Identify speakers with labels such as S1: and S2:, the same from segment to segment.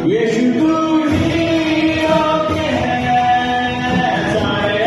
S1: यीशु तू ही योग्य है सारे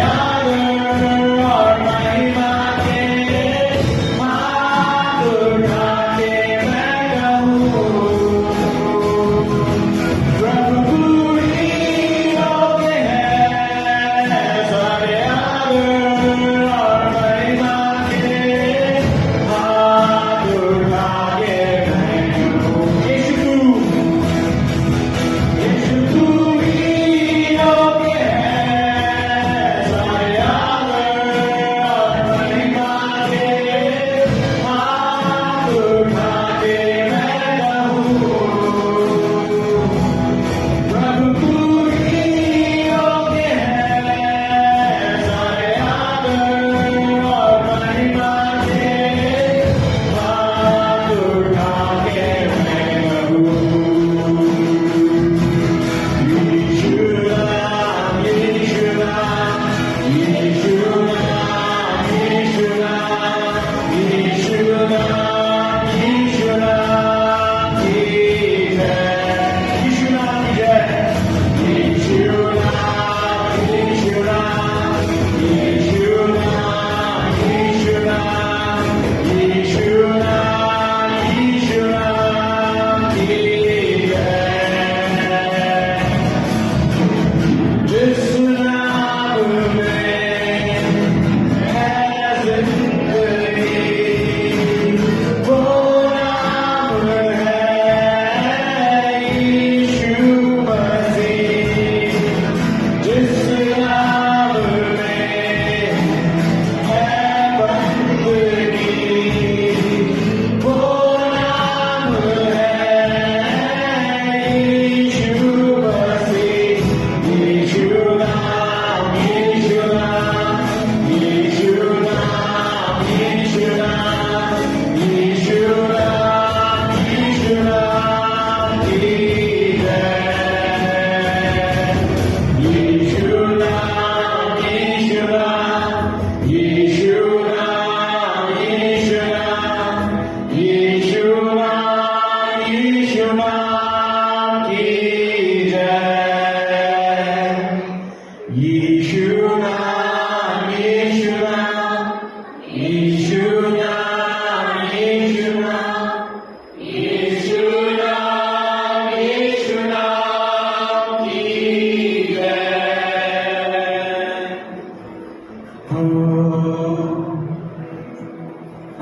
S1: हाँ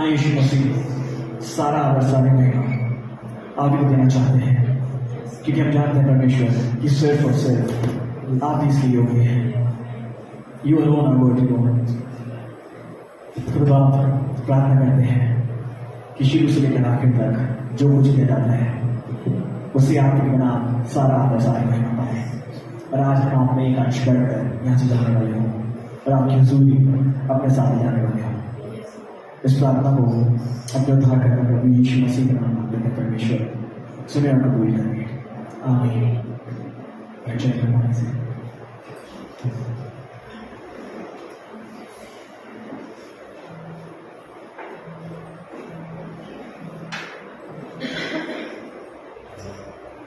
S1: यीशु मसीह, सारा आदर सारे महिमा आप ही को देना चाहते हैं, क्योंकि हम जानते हैं परमेश्वर कि सिर्फ और सिर्फ आप ही इसके योग्य हैं। You alone are worthy Lord. खुदा प्रार्थना करते हैं कि शुरू से लेकर आखिर तक जो कुछ किया जाता है उसे आपके बिना सारा आदर सारे महिमा पाए। और आज हम आप में एक अंश बढ़कर यहाँ से जाने वाले हों और आपकी हुजूरी अपने साथ जाने वाले हों। इस प्रार्थना को अपने उद्धार करने प्रभु यीशु मसीह के नाम मांगते हैं परमेश्वर, सुने और कबूल करेंगे। आमीन।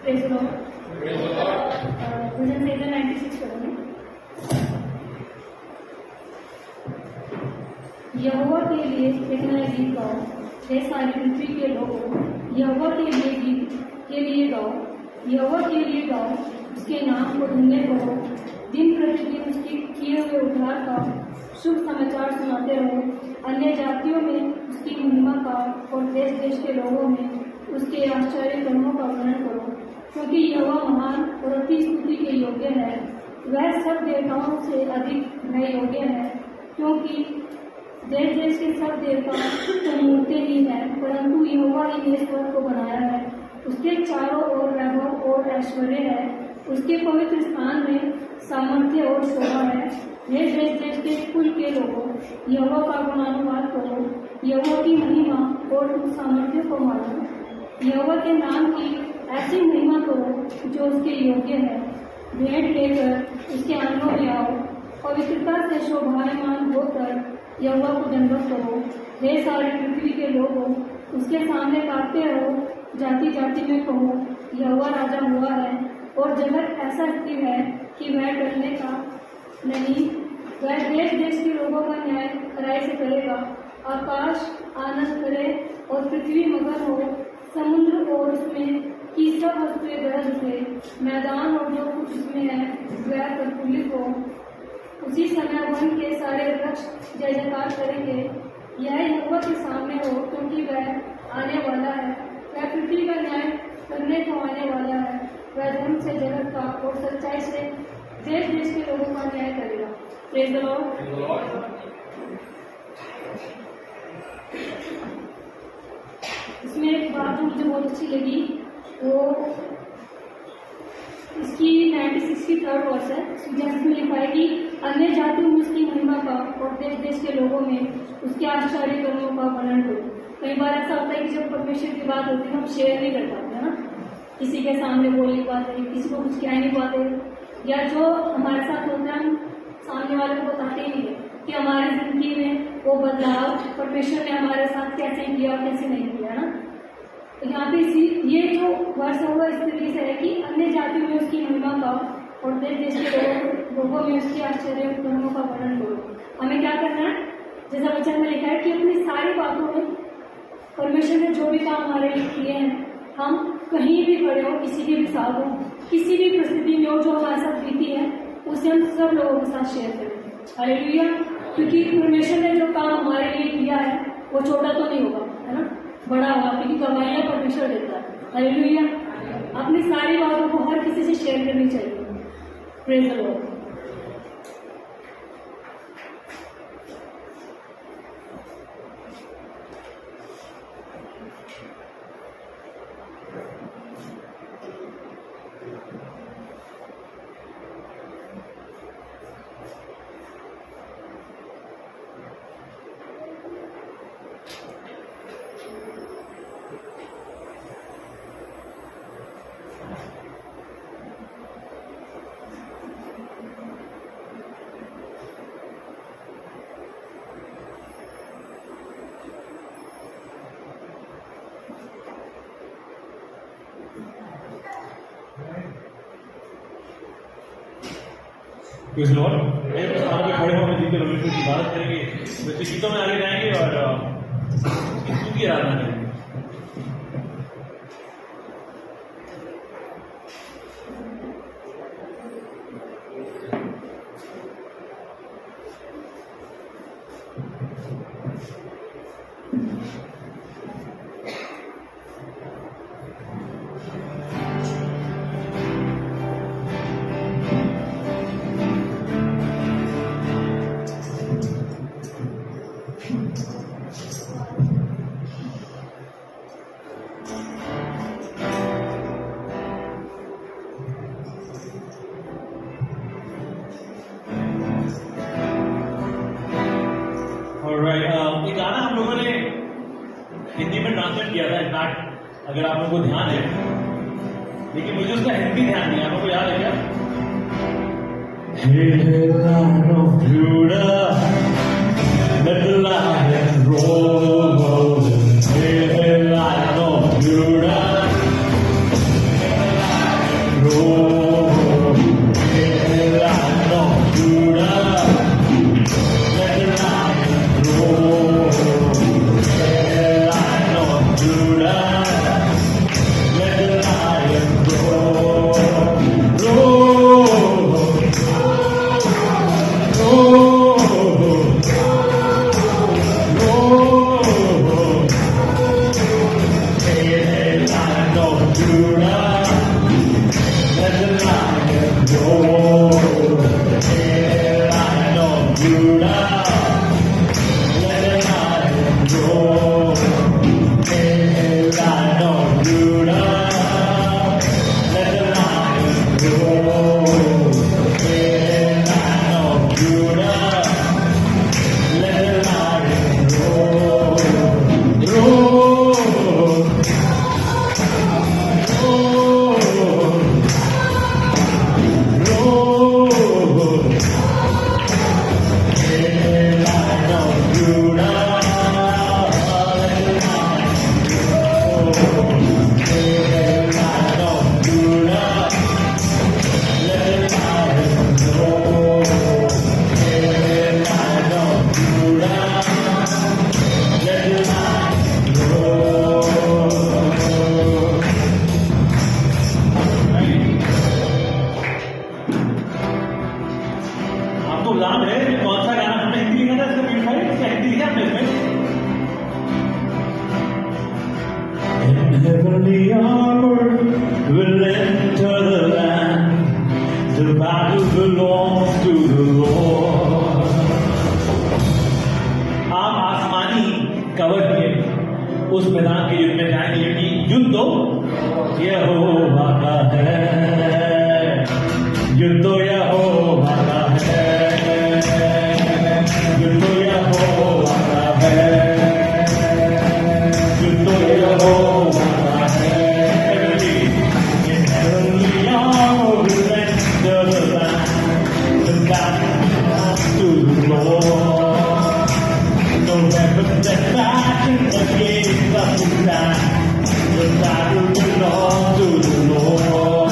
S2: Praise the Lord. भजन संहिता 96 करेंगे। यहोवा के लिए एक नया गीत गाओ, हे सारी पृथ्वी के लोगों, यहोवा के लिए गीत के लिए गाओ, यहोवा के लिए गाओ, उसके नाम को धन्य करो। दिन प्रतिदिन उसके किए हुए उद्धार का शुभ समाचार सुनाते रहो। अन्य जातियों में उसकी महिमा का और देश देश के लोगों में उसके आश्चर्य कर्मों का वर्णन करो, क्योंकि यहोवा महान और अति स्तुति के योग्य है। वह सब देवताओं से अधिक भय योग्य है, क्योंकि देश देश के सब देवता तो मूर्तें ही हैं, परंतु यहोवा ही ने स्वर्ग को बनाया है। उसके चारों ओर वैभव और ऐश्वर्य है, उसके पवित्र स्थान में सामर्थ्य और शोभा है। हे देश देश के कुल के लोगों, यहोवा का गुणानुवाद करो, यहोवा की महिमा और सामर्थ्य को मानो। यहोवा के नाम की ऐसी महिमा करो जो उसके योग्य है। भेंट लेकर उसके आंगनों में आओ, पवित्रता से शोभायमान होकर यहोवा को दंडवत करो। हे सारी पृथ्वी के लोगों, उसके सामने गाते रहो, जाति जाति में कहो, यहोवा राजा हुआ है और जगत ऐसा स्थिर है कि वह डरने का नहीं। वह देश देश के लोगों का न्याय खराई से करेगा। आकाश आनंद करे और पृथ्वी मगन हो, समुद्र और उसमें की सब वस्तुएं गरज उठे, मैदान और जो कुछ उसमें है वह प्रफुल्लित हो। उसी समय वन के सारे वृक्ष जय जयकार करेंगे। यह यहोवा के सामने हो, क्योंकि वह आने वाला है। वह पृथ्वी का न्याय करने को आने वाला है। वह धर्म से जगत का और सच्चाई से देश देश के लोगों का न्याय करेगा। Praise the Lord. इसमें एक बात जो मुझे बहुत अच्छी लगी, वो इसकी 96 की 3rd वर्स है, जिसमें लिखा है कि अन्य जातियों में उसकी महिमा का और देश देश के लोगों में उसके आश्चर्य कर्मों का वर्णन करो। कई बार ऐसा होता है कि जब परमेश्वर की बात होती है हम शेयर नहीं कर पाते, है ना, किसी के सामने बोल नहीं पाते, किसी को कुछ कह नहीं पाते, या जो हमारे साथ होता है हम सामने वाले को बताते ही नहीं है कि हमारी जिंदगी में वो बदलाव परमेश्वर ने हमारे साथ कैसे किया और कैसे नहीं किया ना। तो यहाँ पे ये जो वर्ष होगा इस तरीके से है कि अन्य जातियों में उसकी महिमा का और देश देश के लोगों में उसकी आश्चर्य कर्मों का वर्णन करो। हमें क्या करना है, जैसा वचन में लिखा है कि अपनी सारी बातों में परमेश्वर ने जो भी काम हमारे लिए किए हैं, हम कहीं भी खड़े हो, किसी के भी साथ हो, किसी भी परिस्थिति में हो जो हमारे साथ बीती है, उसे हम सब लोगों के साथ शेयर करें। हालेलुया। क्योंकि परमेश्वर ने जो काम हमारे लिए किया है वो छोटा तो नहीं होगा, है ना, बड़ा होगा, क्योंकि गवाहियां परमेश्वर देता है। हालेलुया। अपनी सारी बातों को हर किसी से शेयर करनी चाहिए। Praise the Lord.
S3: Praise Lord. एक स्थान पे खड़े होकर जिनके परमेश्वर की इबादत करेंगे, बच्चे गीतों में आगे जाएंगे और स्तुति की आराधना करेंगे। Alright, ये गाना हम लोगों ने हिंदी में ट्रांसलेट किया था इनफैक्ट अगर आप लोगों को ध्यान है, लेकिन मुझे उसका हिंदी ध्यान नहीं है। आप लोगों को याद है क्या? Hey, hey, Lion of Judah, let the lion roar. Hey, hey, Lion of Judah, roar. Hey, hey, Lion of Judah, let the lion roar. Hey, hey, Lion of Judah, let the lion roar. Roar. आपको याद है कि कौन सा गाना हमने हिंदी लिखा था इसका बीट फाइट? इसका हिंदी लिखा हमने इसमें? In heavenly armor will enter the land. The battle belongs to the Lord. आप आसमानी कवर के उस मैदान के युद्ध में जाएंगे, क्योंकि युद्ध तो यहोवा का है, युद्ध तो यहोवा का है, युद्ध तो यहोवा का है, युद्ध तो यहोवा का है। In heavenly armor will enter the land, the battle belongs to the Lord. No weapon that fashion against us will stand, the battle belongs to the Lord.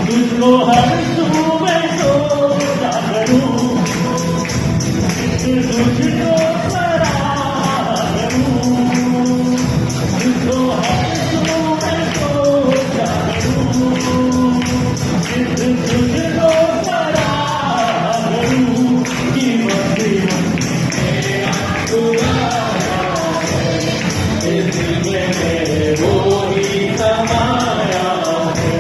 S3: तुझको हर सुबह सोचा करूं, तुझको सराहा करूं, तुझको हर सुबह सोचा करूं, तुझको सराहा करूं, कि मस्ती मेरा खुदाया है, इस दिल में मेरे वो ही समाया है,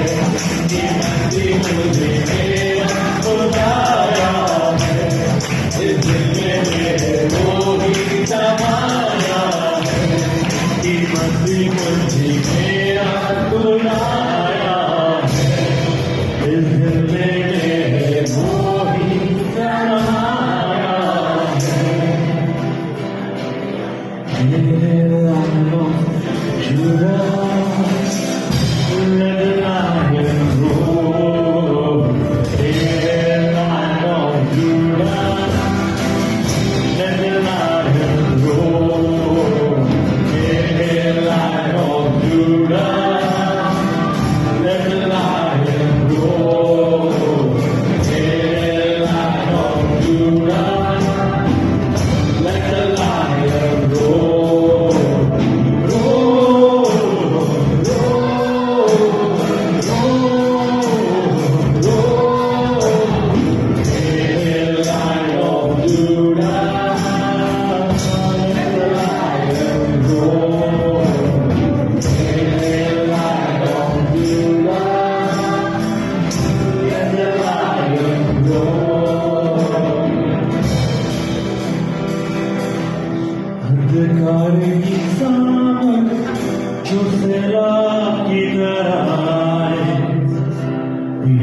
S3: कि मस्ती मुझे मेरा खुदाया है, इस दिल में मेरे वो ही समाया है, कि मस्ती मुझे मेरा खुदाया है, इस दिल में मेरे वो ही समाया है। मेरे लालों जुड़ा let the lion roar. Hey, lion of Judah, let the lion roar. Hey, lion of Judah, let the lion roar. Hey, lion of Judah, let the lion roar. Roar, अंधकार की सामन जो सैलाब की तरह आए,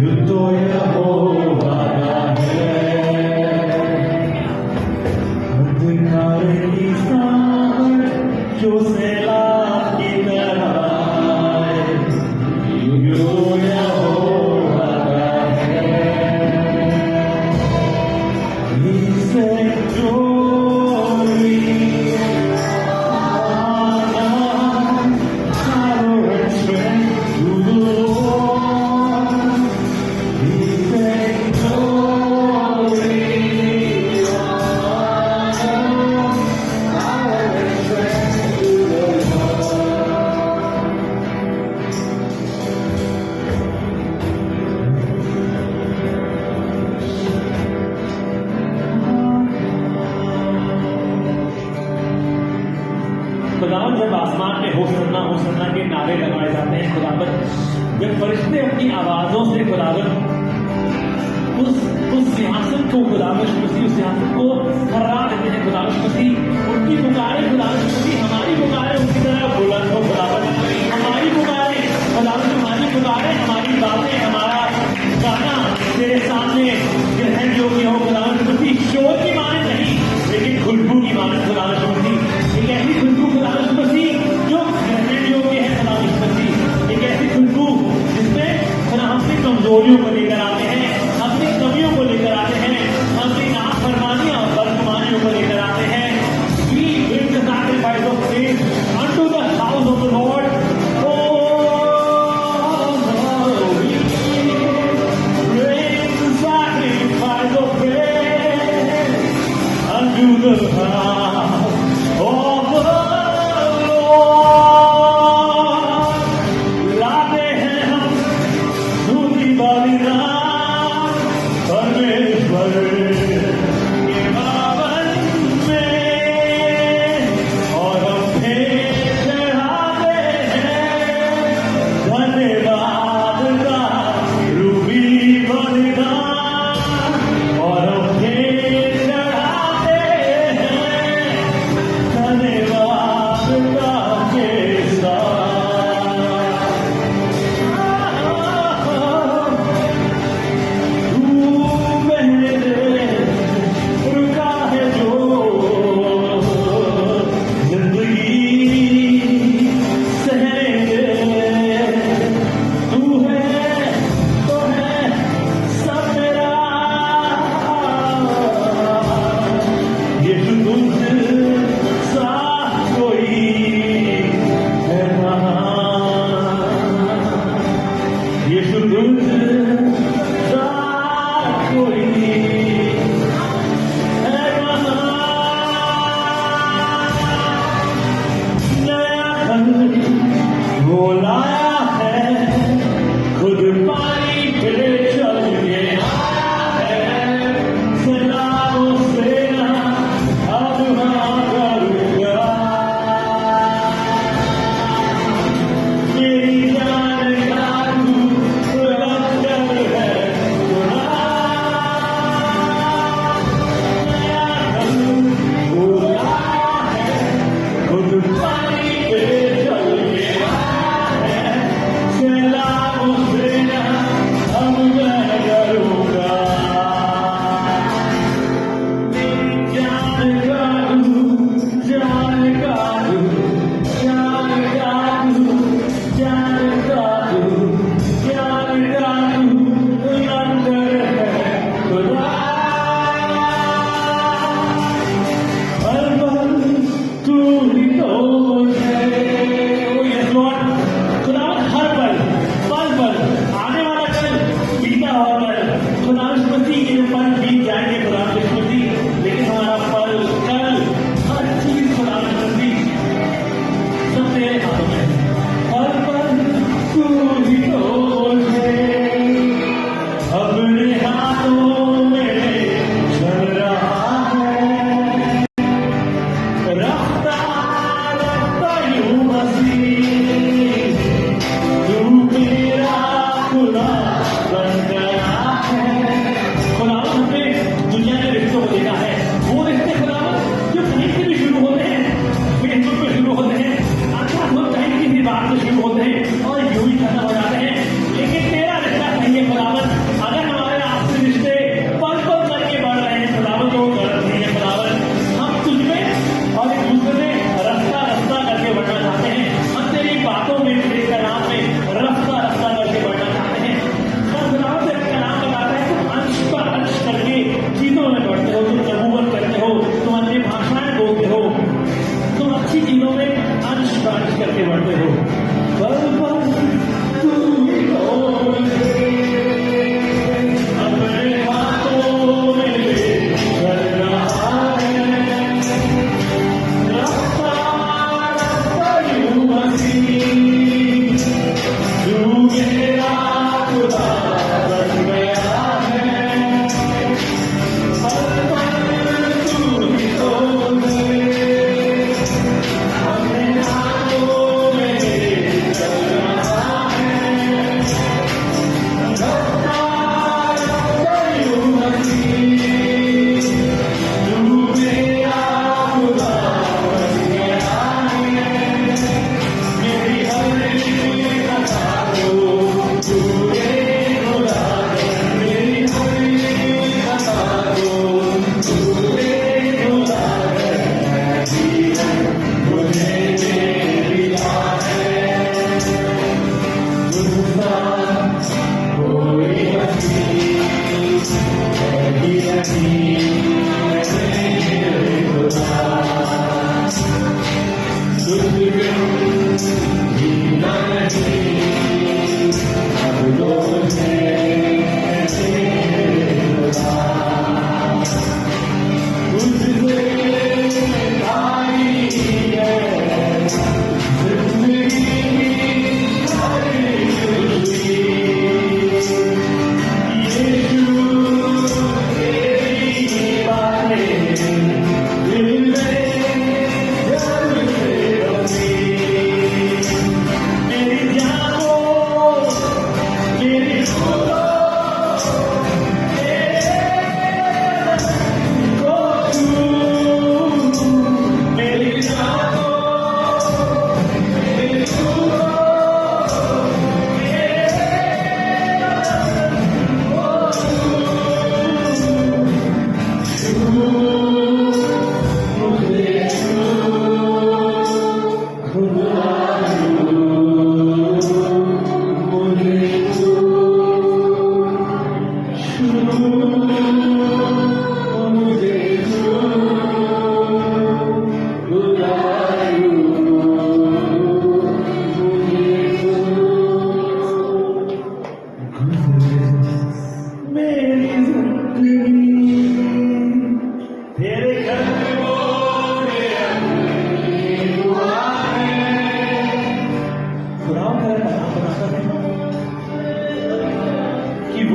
S3: युद्ध तो यहोवा का है। अंधकार की सामन जो सैलाब की तरह आए, युद्ध तो यहोवा का है। इसे खुदावन जब आसमान में होसन्ना के नारे लगाए जाते हैं, खुदावन जब फरिश्ते अपनी आवाजों से खुदावन उस सिंहासन को खुदावन मसीह उस सिंहासन को थर्रा देते हैं। खुदावन मसीह उनकी पुकारे, खुदावन मसीह हमारी पुकारे उनकी तरह बुलंद हो। खुदावन हमारी पुकारे, खुदावन हमारी पुकारे, हमारी बातें, हमारा गाना तेरे सामने ग्रहण योग्य हो। खुदावन मसीह शोर की माने नहीं, लेकिन खुशबू की माने। खुदावन मसीह एक ऐसी खुशबू खुदावन मसीह जो ग्रहण योग्य है। खुदावन मसीह एक ऐसी खुशबू जिसमें खुदा अपनी कमजोरियों को लेकर आते हैं, अपनी कमियों को लेकर आते हैं, अपनी नाफरमानियां और बदगुमानियों को लेकर आते हैं। We bring the sacrifice of praise unto the house of the Lord. Oh, we bring the sacrifice of praise unto the house of the Lord. लाते हैं हम स्तुति बलिदान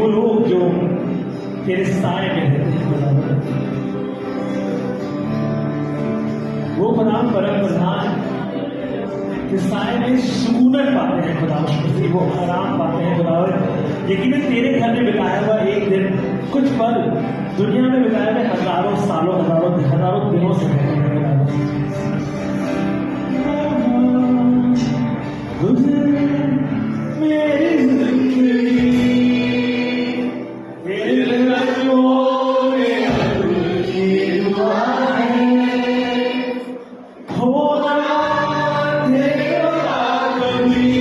S3: वो लोग जो तेरे साए में रहते हैं खुदावन, वो खुदावन परम प्रधान के साए में सुकूनत पाते हैं खुदावन, वो आराम पाते हैं खुदावन। यकीनन तेरे घर में बिताया हुआ एक दिन कुछ पल दुनिया में बिताए हुए हजारों सालों हजारों दिनों से रहते हैं खुदावन। मेरी जिंदगी तेरे लफ्ज़ों में अपनी दुआ है, होना तेरा कभी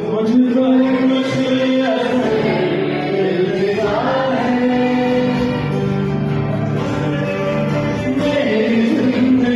S3: मुझ पर कुछ असर तेरा है। मेरी जिंदगी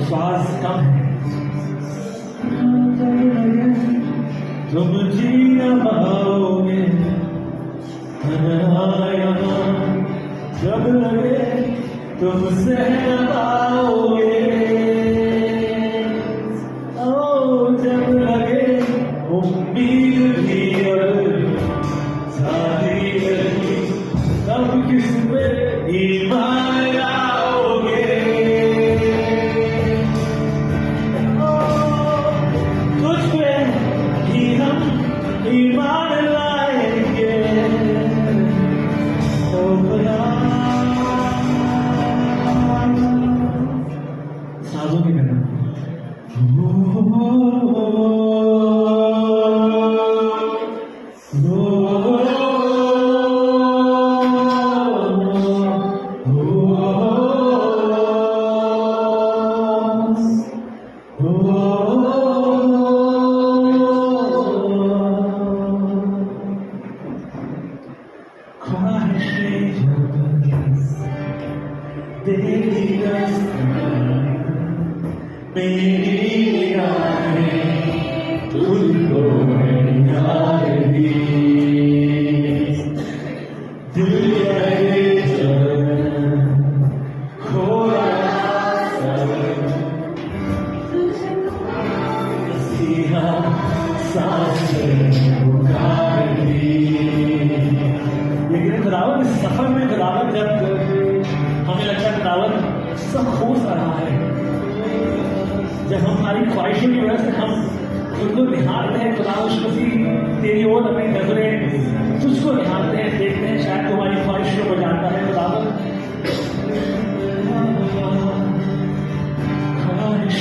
S3: श्वास कम है, तुम जी न पाओगे, जब लगे तुम सह न पाओगे, जब लगे उम्मीद भी सारी रही, तब किस पे ईमान लाओगे। तुझ पे ही हम ईमान लाएंगे, ओ खुदा। साधु की तरह मेरी निगाहें है यार दी दिल ये चलन खोया सीहा सांसें पुकार दी। लेकिन खुदावंद इस सफर में खुदावंद जब हमें लगता है खुदावंद सब हो सा रहा है, जब हमारी ख्वाहिशों की वजह से हम खुद को निहारते हैं खुदावंद मसीह तेरी ओर अपनी नजरें तुझको निहारते हैं, देखते हैं शायद तुम्हारी ख्वाहिशों को जानता है खुदावंद। ख्वाहिश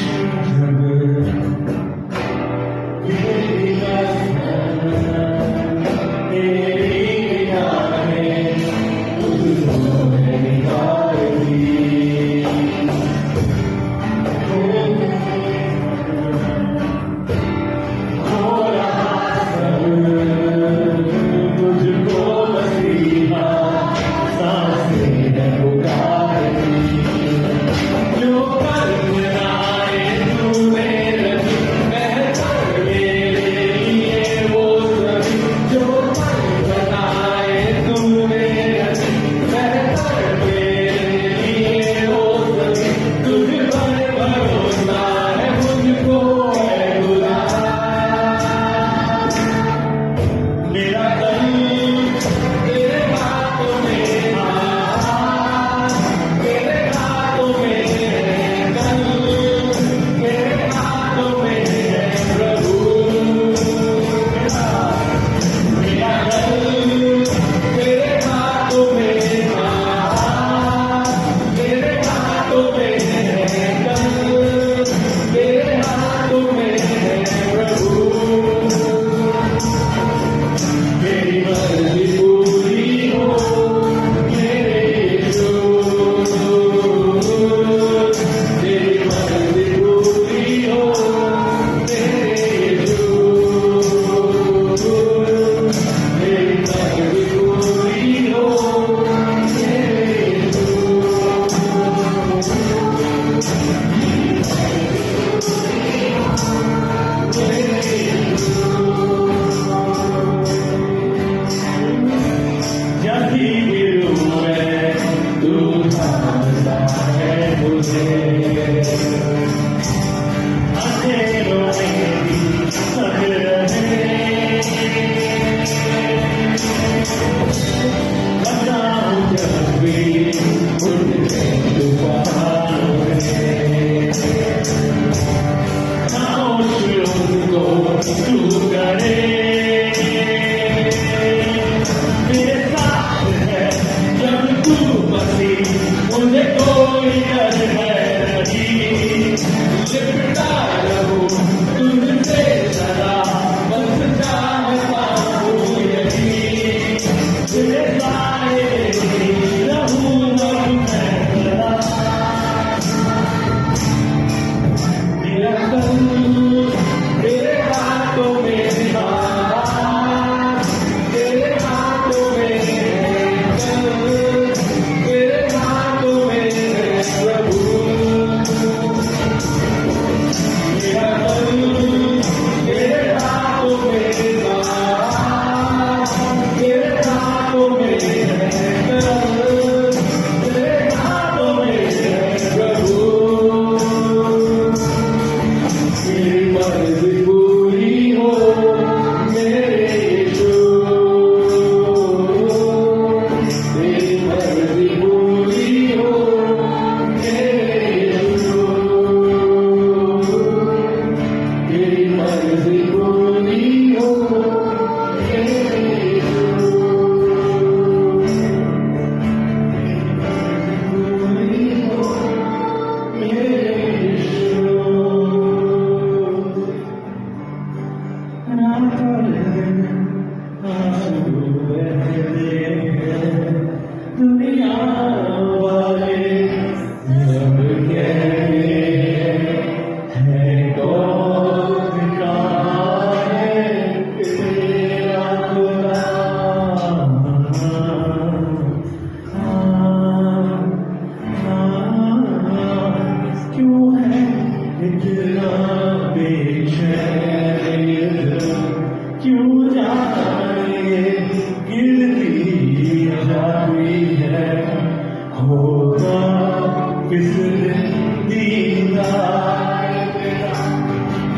S4: मेरे हाथों में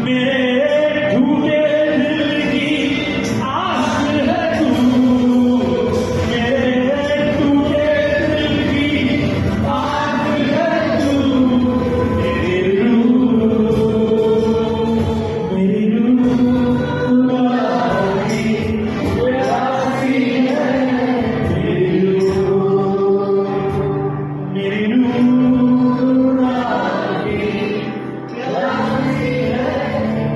S3: मेरे टूटे दिल की आस है तू, मेरे टूटे दिल की आस है तू, मेरी रूह प्यासी है, मेरी रूह प्यासी है।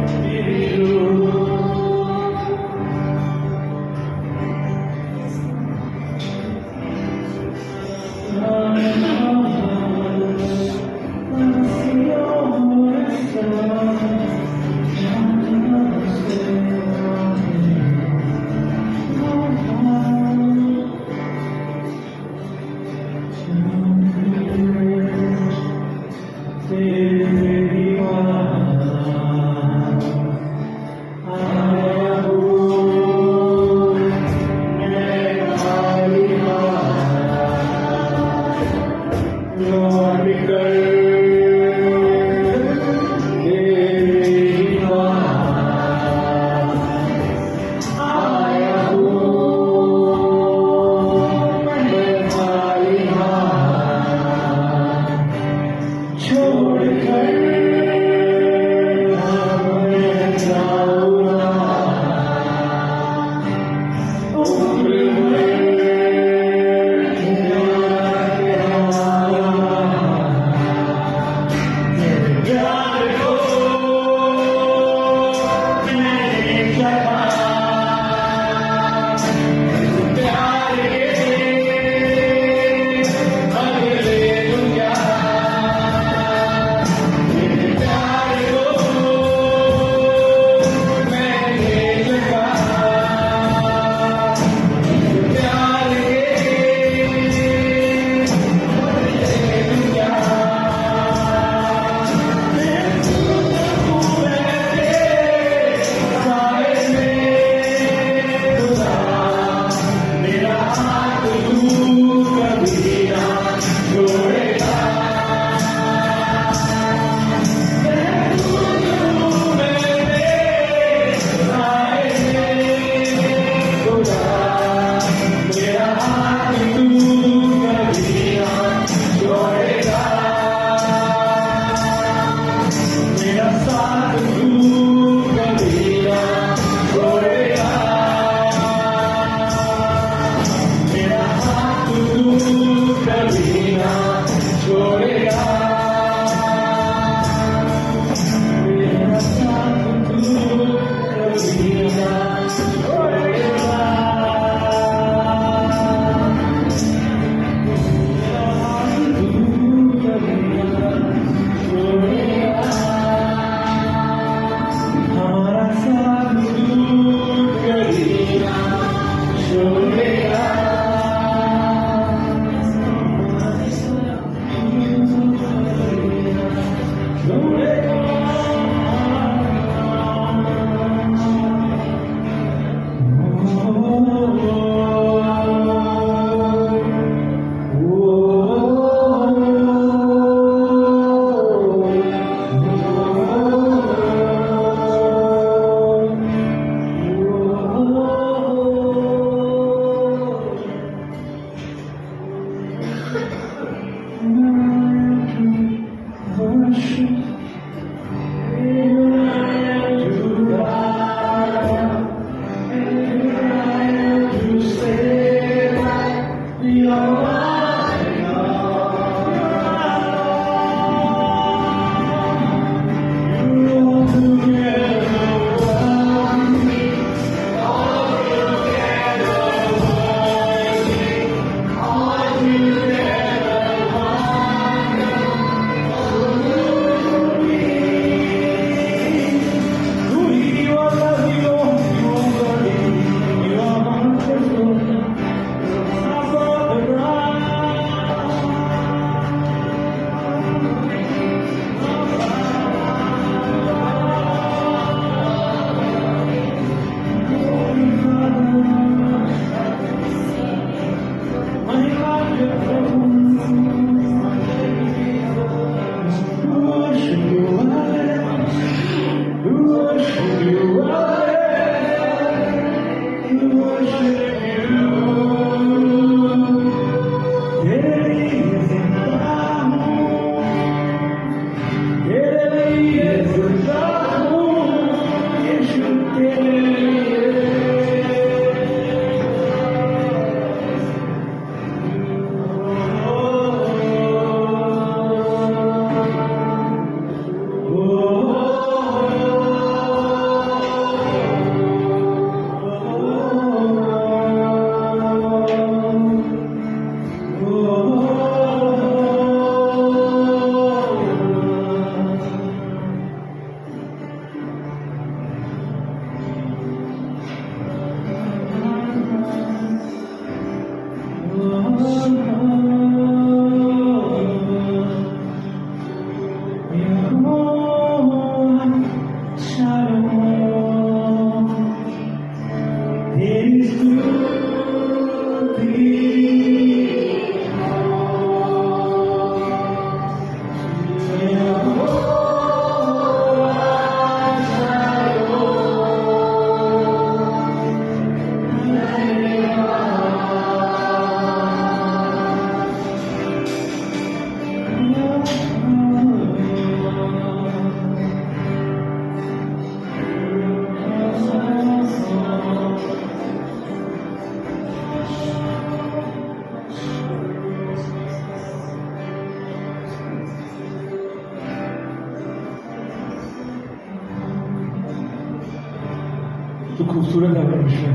S3: तो खूबसूरत है परमेश्वर,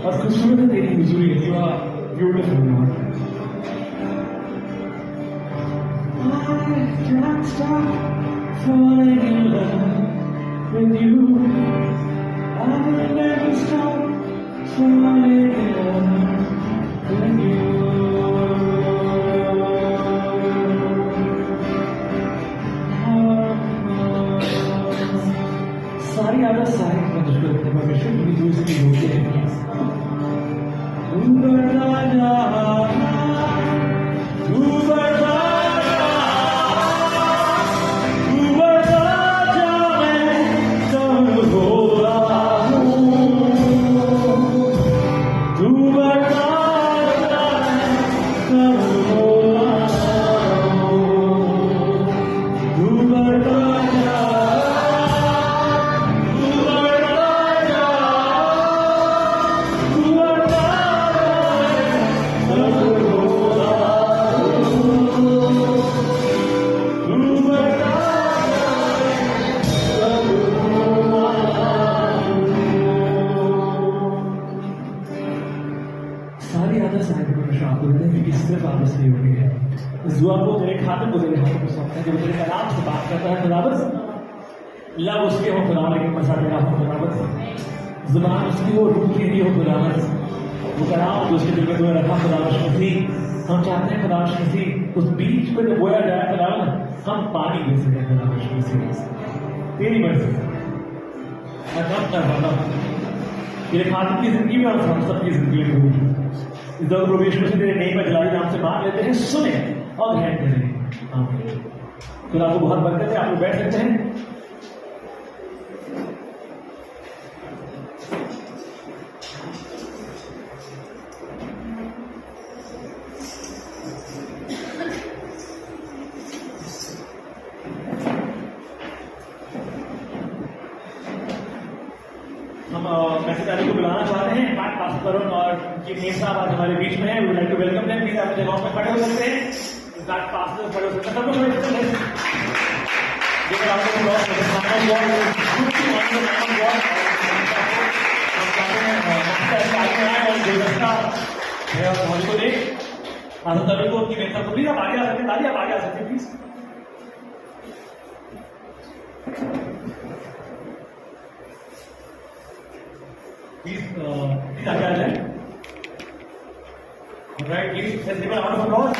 S3: और खूबसूरत है तेरी हुजूरी। You are beautiful lord. I can't stop falling in love with you. I will never stop falling in love with you. सारी आदत सारी मुझको परमेश्वर पूरी दूर से होती है। तू बढ़ता जा, तू बढ़ता लब उसके हो खुदा, लेकिन मसा तेरा हो खुदावत। जुबान उसकी हो, रूह तेरी हो खुदावत। वो कलाम जो उसके दिल में तुम्हें रखा खुदावत मसीह, हम चाहते हैं खुदावत मसीह उस बीज को जब बोया जाए खुदावत, हम पानी दे सकें खुदावत मसीह, तेरी मर्जी। मैं कब कर पाता तेरे खातिर की जिंदगी में और हम सबकी जिंदगी में इस दौर प्रवेश में तेरे नई में जलाली नाम से मांग लेते हैं, सुने और ग्रहण करें। खुदा को बहुत बरकत है। आप लोग बैठ सकते हैं। मैसेज को बुलाना चाहते हैं पाठ पास करुण और ये मेयर साहब आज हमारे बीच में है। We would like to welcome them. Please आप जगहों में खड़े हो सकते हैं, पाठ पास खड़े हो सकते हैं, सब लोग खड़े हो सकते हैं। जेकर आपको बहुत हम चाहते हैं मास्टर आगे आए और गुलदस्ता है और हॉल को देख आधा तभी को उनकी नेता को प्लीज आप आगे आ सकते हैं। दादी आप आगे आ सकते हैं प्लीज। Please आगे आ जाए। Right, please let's give a round of applause.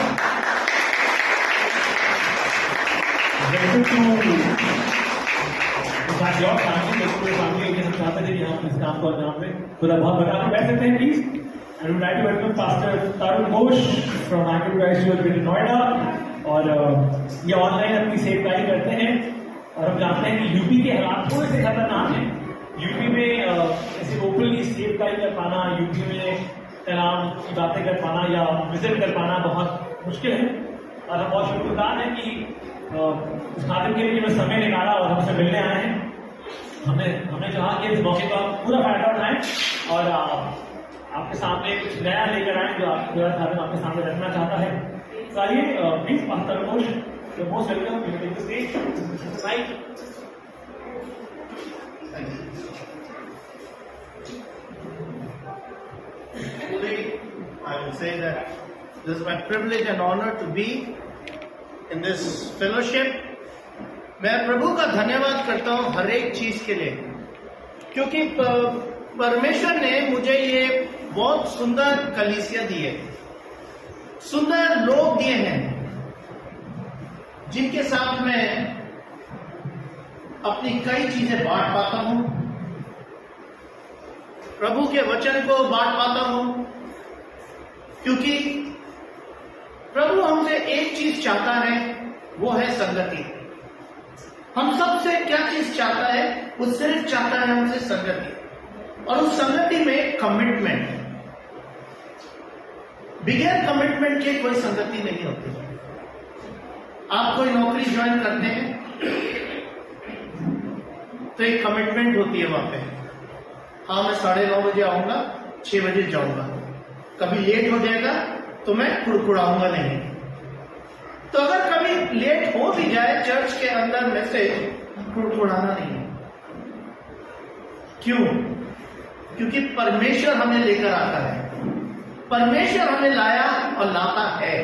S3: Grateful to your family, पूरे फैमिली के हम चाहते थे कि हम इस काम को अंजाम दें। खुदा बहुत बड़ा आप बैठ सकते हैं please. And we would like to welcome Pastor Tarun Ghosh from Anchor Christ Church in Noida। और ये ऑनलाइन अपनी सेवकाई करते हैं और हम जानते हैं कि यूपी के हालात थोड़े से खतरनाक हैं। यूपी में ऐसे ओपनली सेवकाई कर पाना, यूपी में कलाम की बातें कर पाना या विजिट कर पाना बहुत मुश्किल है। और हम बहुत शुक्रगुजार हैं कि इस खातिर के लिए मैं समय निकाला और हमसे मिलने आए हैं। हमने चाहा कि इस मौके का पूरा फायदा उठाएं और आपके सामने कुछ नया लेकर आए जो आपके सामने रखना चाहता है। तो आइए please pastor Ghosh, the most welcome to the stage.
S4: Truly, I will say that this is my privilege and honor to be in this fellowship. मैं प्रभु का धन्यवाद करता हूँ हर एक चीज के लिए, क्योंकि परमेश्वर ने मुझे ये बहुत सुंदर कलीसिया दी है, सुंदर लोग दिए हैं जिनके साथ मैं अपनी कई चीजें बांट पाता हूँ, प्रभु के वचन को बांट पाता हूं, क्योंकि प्रभु हमसे एक चीज चाहता है, वो है संगति। हम सबसे क्या चीज चाहता है? वो सिर्फ चाहता है हमसे संगति, और उस संगति में कमिटमेंट। बगैर कमिटमेंट के कोई संगति नहीं होती। आप कोई नौकरी ज्वाइन करते हैं तो एक कमिटमेंट होती है वहां पे, हाँ मैं 9:30 बजे आऊंगा, 6 बजे जाऊंगा, कभी लेट हो जाएगा तो मैं कुड़कुड़ाऊंगा नहीं। तो अगर कभी लेट हो भी जाए चर्च के अंदर मैसेज, कुड़कुड़ाना नहीं। क्यों? क्योंकि परमेश्वर हमें लेकर आता है, परमेश्वर हमें लाया और लाता है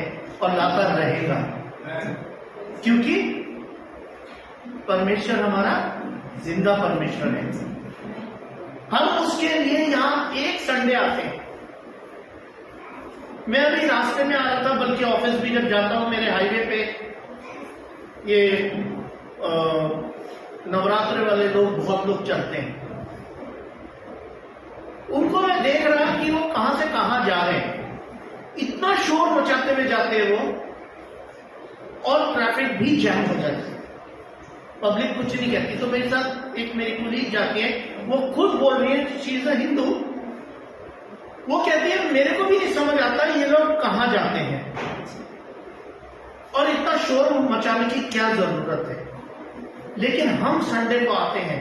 S4: और लाता रहेगा, क्योंकि परमेश्वर हमारा जिंदा परमेश्वर है। हम उसके लिए यहां एक संडे आते हैं। मैं अभी रास्ते में आ रहा था, बल्कि ऑफिस भी जब जाता हूं, मेरे हाईवे पे ये नवरात्र वाले लोग, बहुत लोग चलते हैं। उनको मैं देख रहा कि वो कहां से कहां जा रहे हैं, इतना शोर मचाते हुए जाते हैं वो, और ट्रैफिक भी जैम हो जाती है, पब्लिक कुछ नहीं कहती। तो मेरे साथ एक मेरी कुलीग जाती है, वो खुद बोल रही है, शी इज अ हिंदू, वो कहती है मेरे को भी नहीं समझ आता ये लोग कहां जाते हैं और इतना शोर मचाने की क्या जरूरत है। लेकिन हम संडे को आते हैं,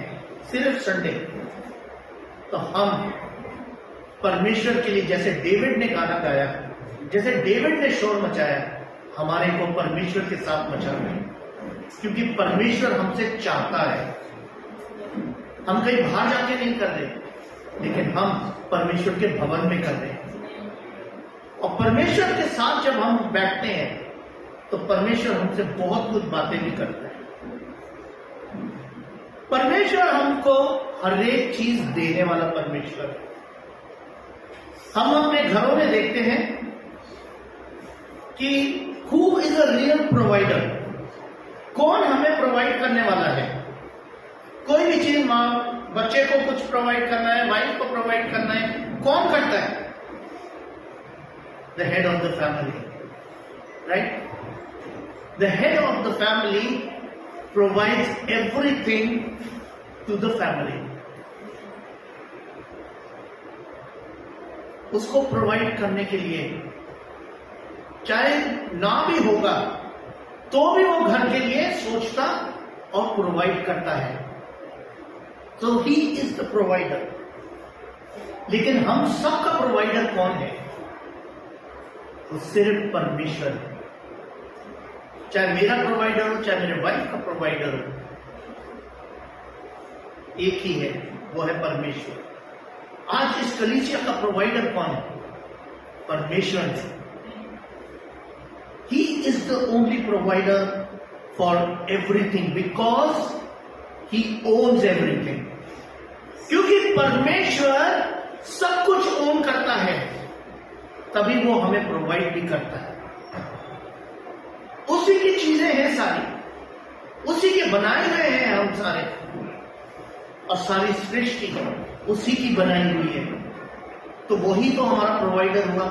S4: सिर्फ संडे, तो हम परमेश्वर के लिए, जैसे डेविड ने गाना गाया, जैसे डेविड ने शोर मचाया, हमारे को परमेश्वर के साथ मचाना है, क्योंकि परमेश्वर हमसे चाहता है। हम कहीं बाहर जाके नहीं कर रहे, लेकिन हम परमेश्वर के भवन में कर रहे हैं। और परमेश्वर के साथ जब हम बैठते हैं तो परमेश्वर हमसे बहुत कुछ बातें भी करता है। परमेश्वर हमको हर एक चीज देने वाला परमेश्वर है। हम अपने घरों में देखते हैं कि who is a real provider, कौन हमें प्रोवाइड करने वाला है। कोई भी चीज, मां बच्चे को कुछ प्रोवाइड करना है, वाइफ को प्रोवाइड करना है, कौन करता है? The head of the family, right? The head of the family provides everything to the family. उसको प्रोवाइड करने के लिए, चाहे ना भी होगा तो भी वो घर के लिए सोचता और प्रोवाइड करता है। तो ही इज द प्रोवाइडर। लेकिन हम सबका प्रोवाइडर कौन है? तो सिर्फ परमेश्वर है। चाहे मेरा प्रोवाइडर हो, चाहे मेरे वाइफ का प्रोवाइडर हो, एक ही है, वो है परमेश्वर। आज इस कलीसिया का प्रोवाइडर कौन है? परमेश्वर है। He is the only provider for everything because He owns everything. क्योंकि परमेश्वर सब कुछ ओन करता है, तभी वो हमें प्रोवाइड भी करता है। उसी की चीजें हैं सारी, उसी के बनाए गए हैं हम सारे, और सारी सृष्टि उसी की बनाई हुई है। तो वही तो हमारा प्रोवाइडर हुआ।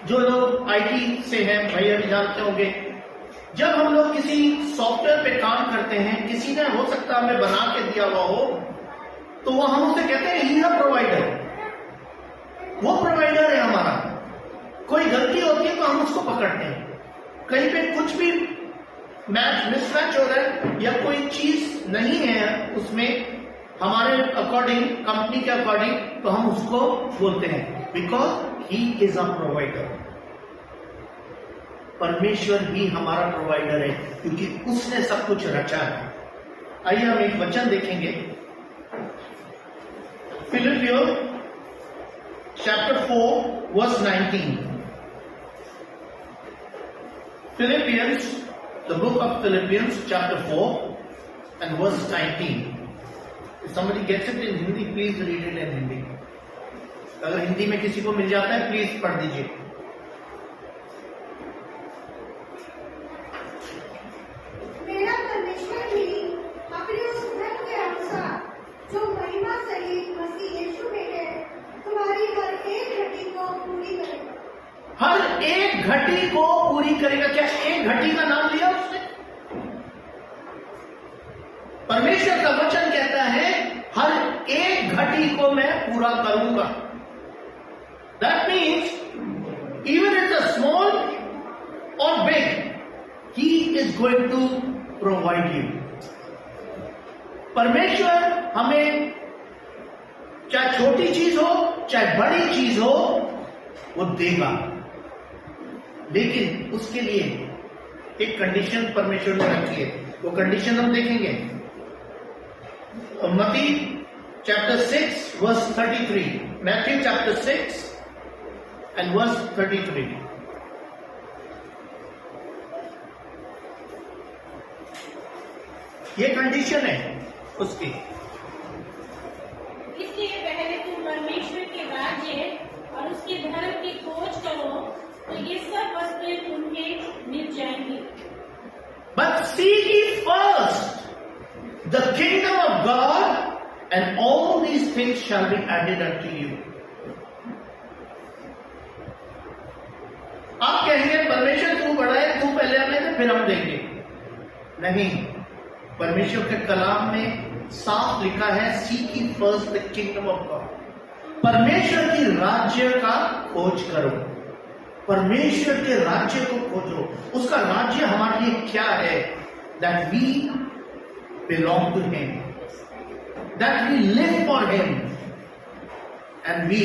S4: जो लोग आईटी से हैं, भैया भी जानते होंगे, जब हम लोग किसी सॉफ्टवेयर पे काम करते हैं, किसी ने हो सकता हमें बना के दिया हुआ हो, तो वो हम उसे कहते हैं ही है प्रोवाइडर, वो प्रोवाइडर है हमारा। कोई गलती होती है तो हम उसको पकड़ते हैं, कहीं पे कुछ भी मिसमैच हो रहा है या कोई चीज नहीं है उसमें हमारे अकॉर्डिंग, कंपनी के अकॉर्डिंग, तो हम उसको बोलते हैं because he is a provider. परमेश्वर ही हमारा प्रोवाइडर है, क्योंकि उसने सब कुछ रचा है। आइए हम एक वचन देखेंगे, फिलिपियों chapter 4 verse 19। Philippians, the book of Philippians chapter 4 and verse 19. If somebody gets it in Hindi, please read it in Hindi. अगर हिंदी में किसी को मिल जाता है, प्लीज पढ़ दीजिए।
S5: मेरा परमेश्वर ही अपने उस धन के अनुसार जो महिमा सहित मसीह यीशु में है, तुम्हारी हर एक घटी को पूरी करेगा।
S4: हर एक घटी को पूरी करेगा। क्या एक घटी का नाम लिया उसने? परमेश्वर का वचन कहता है हर एक घटी को मैं पूरा करूंगा। That means even it's a small or big, he is going to provide you. परमेश्वर हमें चाहे छोटी चीज हो चाहे बड़ी चीज हो, वो देगा। लेकिन उसके लिए एक कंडीशन परमेश्वर ने रखी है। वो कंडीशन हम देखेंगे मत्ती chapter 6 verse 33. Matthew chapter 6 and verse 33. ये कंडीशन है उसकी।
S6: इसलिए पहले तुम परमेश्वर के राज्य और उसके धर्म की खोज करो तो ये सब वस्तुएं तुम्हें मिल जाएंगी।
S4: But seek ye first the kingdom of God, and all these things shall be added unto you. आप कहेंगे परमेश्वर तू बड़ा है, तू पहले हमें दे फिर हम देंगे। नहीं, परमेश्वर के कलाम में साफ लिखा है, seek ye first the kingdom of God. परमेश्वर की राज्य का खोज करो, परमेश्वर के राज्य को खोजो। उसका राज्य हमारे लिए क्या है? That we belong to Him, that we live for Him, and we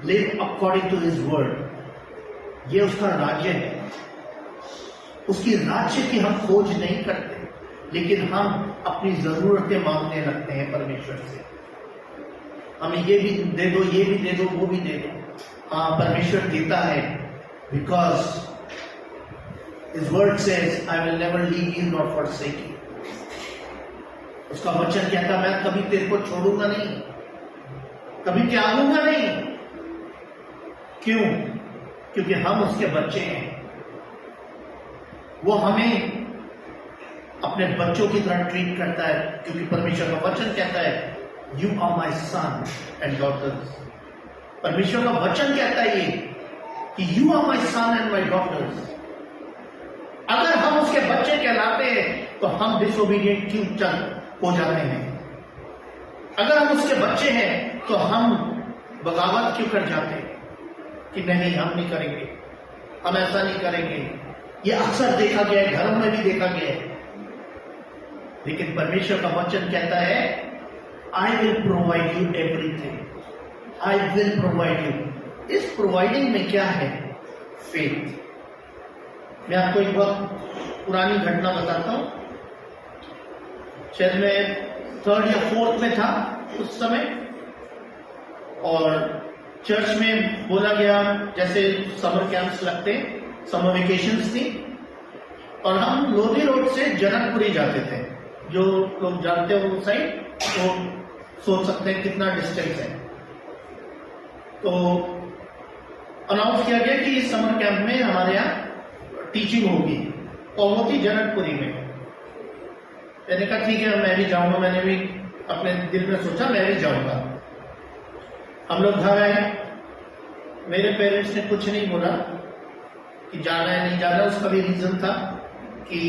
S4: live according to His word. ये उसका राज्य है। उसकी राज्य की हम खोज नहीं करते, लेकिन हम अपनी जरूरतें मांगने लगते हैं परमेश्वर से। हमें ये भी दे दो, ये भी दे दो, वो भी दे दो। हाँ, परमेश्वर देता है, because His word says, I will never leave you nor forsake you. उसका वचन कहता, मैं कभी तेरे को छोड़ूंगा नहीं, कभी त्यागूंगा नहीं। क्यों? क्योंकि हम उसके बच्चे हैं। वो हमें अपने बच्चों की तरह ट्रीट करता है, क्योंकि परमेश्वर का वचन कहता है, you are my son and daughters. परमेश्वर का वचन कहता है ये कि you are my son and my daughters. अगर हम उसके बच्चे कहलाते हैं तो हम डिसोबीडियंट क्यों हो जाते हैं? अगर हम उसके बच्चे हैं तो हम बगावत क्यों कर जाते हैं कि नहीं, हम नहीं करेंगे, हम ऐसा नहीं करेंगे। ये अक्सर देखा गया है, घरों में भी देखा गया है। लेकिन परमेश्वर का वचन कहता है, I will provide you everything, I will provide you. इस प्रोवाइडिंग में क्या है? फेथ। मैं आपको एक बहुत पुरानी घटना बताता हूं। शायद मैं 3rd या 4th में था उस समय, और चर्च में बोला गया, जैसे समर कैंप्स लगते, समर वेकेशंस थी, और हम लोधी रोड से जनकपुरी जाते थे। जो लोग जानते हो उस साइड तो सोच सकते हैं कितना डिस्टेंस है। तो अनाउंस किया गया कि इस समर कैंप में हमारे यहाँ टीचिंग होगी, और वो थी जनकपुरी में। मैंने कहा ठीक है, मैं भी जाऊंगा। मैंने भी अपने दिल में सोचा मैं भी जाऊंगा। हम लोग घर आए, मेरे पेरेंट्स ने कुछ नहीं बोला कि जाना है नहीं जाना। उसका भी रीजन था कि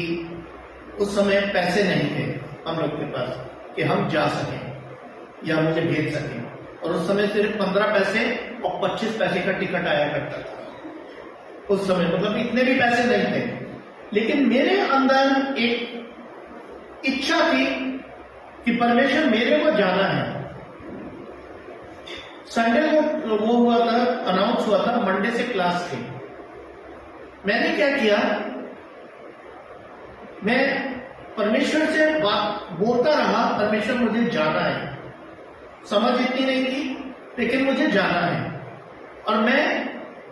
S4: उस समय पैसे नहीं थे हम लोग के पास कि हम जा सकें या मुझे भेज सकें। और उस समय सिर्फ 15 पैसे और 25 पैसे का टिकट आया करता था उस समय, मतलब इतने भी पैसे नहीं थे। लेकिन मेरे अंदर एक इच्छा थी कि परमेश्वर मेरे को जाना है। संडे को वो हुआ था, अनाउंस हुआ था, मंडे से क्लास थी। मैंने क्या किया, मैं परमेश्वर से बात बोलता रहा, परमेश्वर मुझे जाना है। समझ इतनी नहीं थी, लेकिन मुझे जाना है। और मैं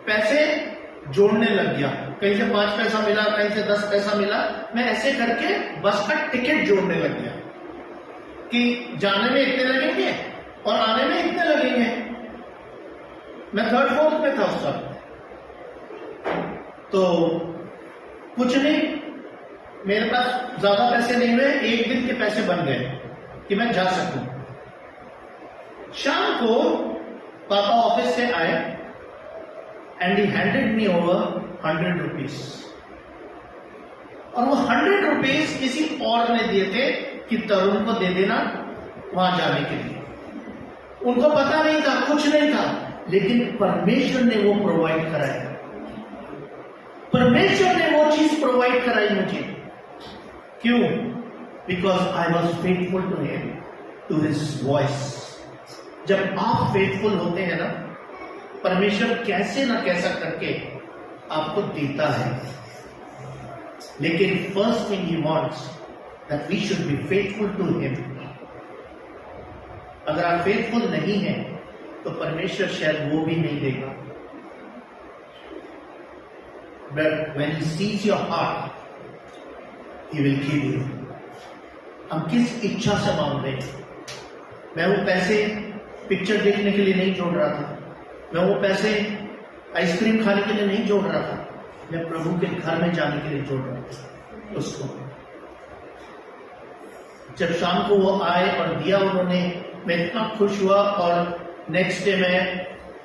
S4: पैसे जोड़ने लग गया। कहीं से 5 पैसा मिला, कहीं से 10 पैसा मिला। मैं ऐसे करके बस का टिकट जोड़ने लग गया कि जाने में इतने लगेंगे और आने में इतने लगेंगे। मैं 3rd 4th में था उस वक्त। तो कुछ नहीं, मेरे पास ज्यादा पैसे नहीं हुए, एक दिन के पैसे बन गए कि मैं जा सकूं। शाम को पापा ऑफिस से आए and he handed me over 100 rupees. और वो 100 रुपीज किसी और ने दिए थे कि तरुण को दे देना वहां जाने के लिए। उनको पता नहीं था, कुछ नहीं था, लेकिन परमेश्वर ने वो प्रोवाइड कराया। परमेश्वर ने वो चीज प्रोवाइड कराई मुझे। क्यों? Because I was faithful to him, to his voice. जब आप फेथफुल होते हैं ना, परमेश्वर कैसे ना कैसा करके आपको देता है। लेकिन first thing he wants that we should be faithful to him. अगर आप फेथफुल नहीं हैं तो परमेश्वर शायद वो भी नहीं देगा। But when he sees your heart he will give you. हम किस इच्छा से मांग रहे हैं? मैं वो पैसे पिक्चर देखने के लिए नहीं जोड़ रहा था, मैं वो पैसे आइसक्रीम खाने के लिए नहीं जोड़ रहा था, मैं प्रभु के घर में जाने के लिए जोड़ रहा था उसको। जब शाम को वो आए और दिया उन्होंने, मैं इतना खुश हुआ। और नेक्स्ट डे मैं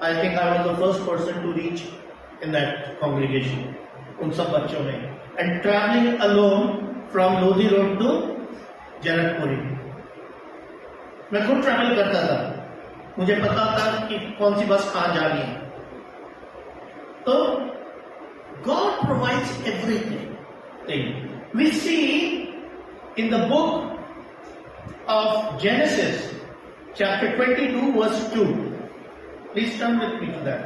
S4: I think I was the first person to reach in that congregation, उन सब बच्चों में, and travelling alone from Lodhi road to Janakpuri. मैं खुद ट्रैवल करता था, मुझे पता था कि कौन सी बस कहां जानी है। तो God provides everything. We see in the book of Genesis, chapter 22, verse 2. Please turn with me to that.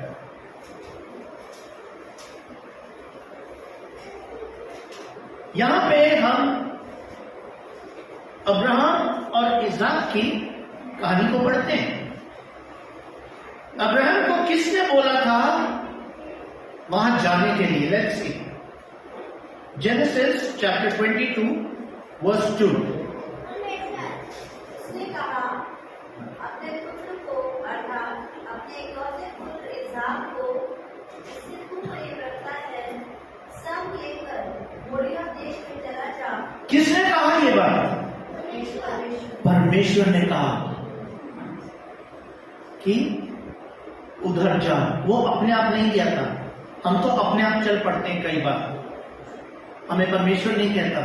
S4: यहां पे हम अब्राहम और इज़ाक की कहानी को पढ़ते हैं। अब्राहम को किसने बोला था वहां जाने के लिए? Let's see Genesis chapter 22 verse 2।
S5: उसने कहा, अपने पुत्र को अर्थात अपने इकलौते पुत्र इस्हाक को, जिसे तू प्रिय रखता है, संग लेकर मोरिया देश में चला जा।
S4: किसने कहा ये बात? परमेश्वर ने कहा कि उधर जा। वो अपने आप नहीं गया था। हम तो अपने आप चल पड़ते हैं कई बार, हमें परमेश्वर नहीं कहता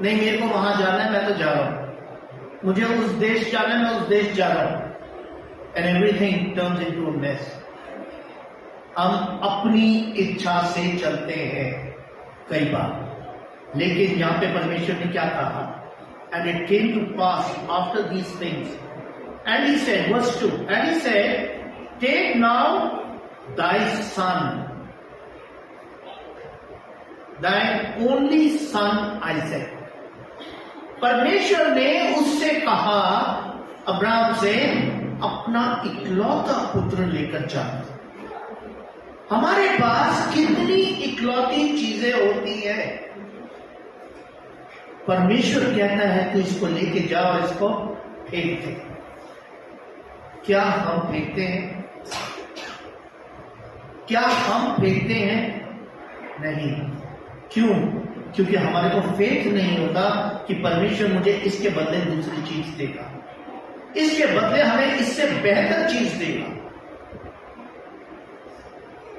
S4: नहीं मेरे को वहां जाना है, मैं तो जा रहा हूं, मुझे उस देश जाना है, मैं उस देश जा रहा हूं। And everything turns into a mess. हम अपनी इच्छा से चलते हैं कई बार, लेकिन यहां पे परमेश्वर ने क्या कहा? And it came to pass after these things and he said, verse 2, and he said, take now thy son, thine only son Isaac. परमेश्वर ने उससे कहा, अब्राहम से, अपना इकलौता पुत्र लेकर जा। हमारे पास कितनी इकलौती चीजें होती है, परमेश्वर कहता है तू इसको लेके जा और इसको फेंक दे। क्या हम फेंकते हैं? क्या हम फेंकते हैं? नहीं। क्यों? क्योंकि हमारे को फेथ नहीं होता कि परमेश्वर मुझे इसके बदले दूसरी चीज देगा, इसके बदले हमें इससे बेहतर चीज देगा।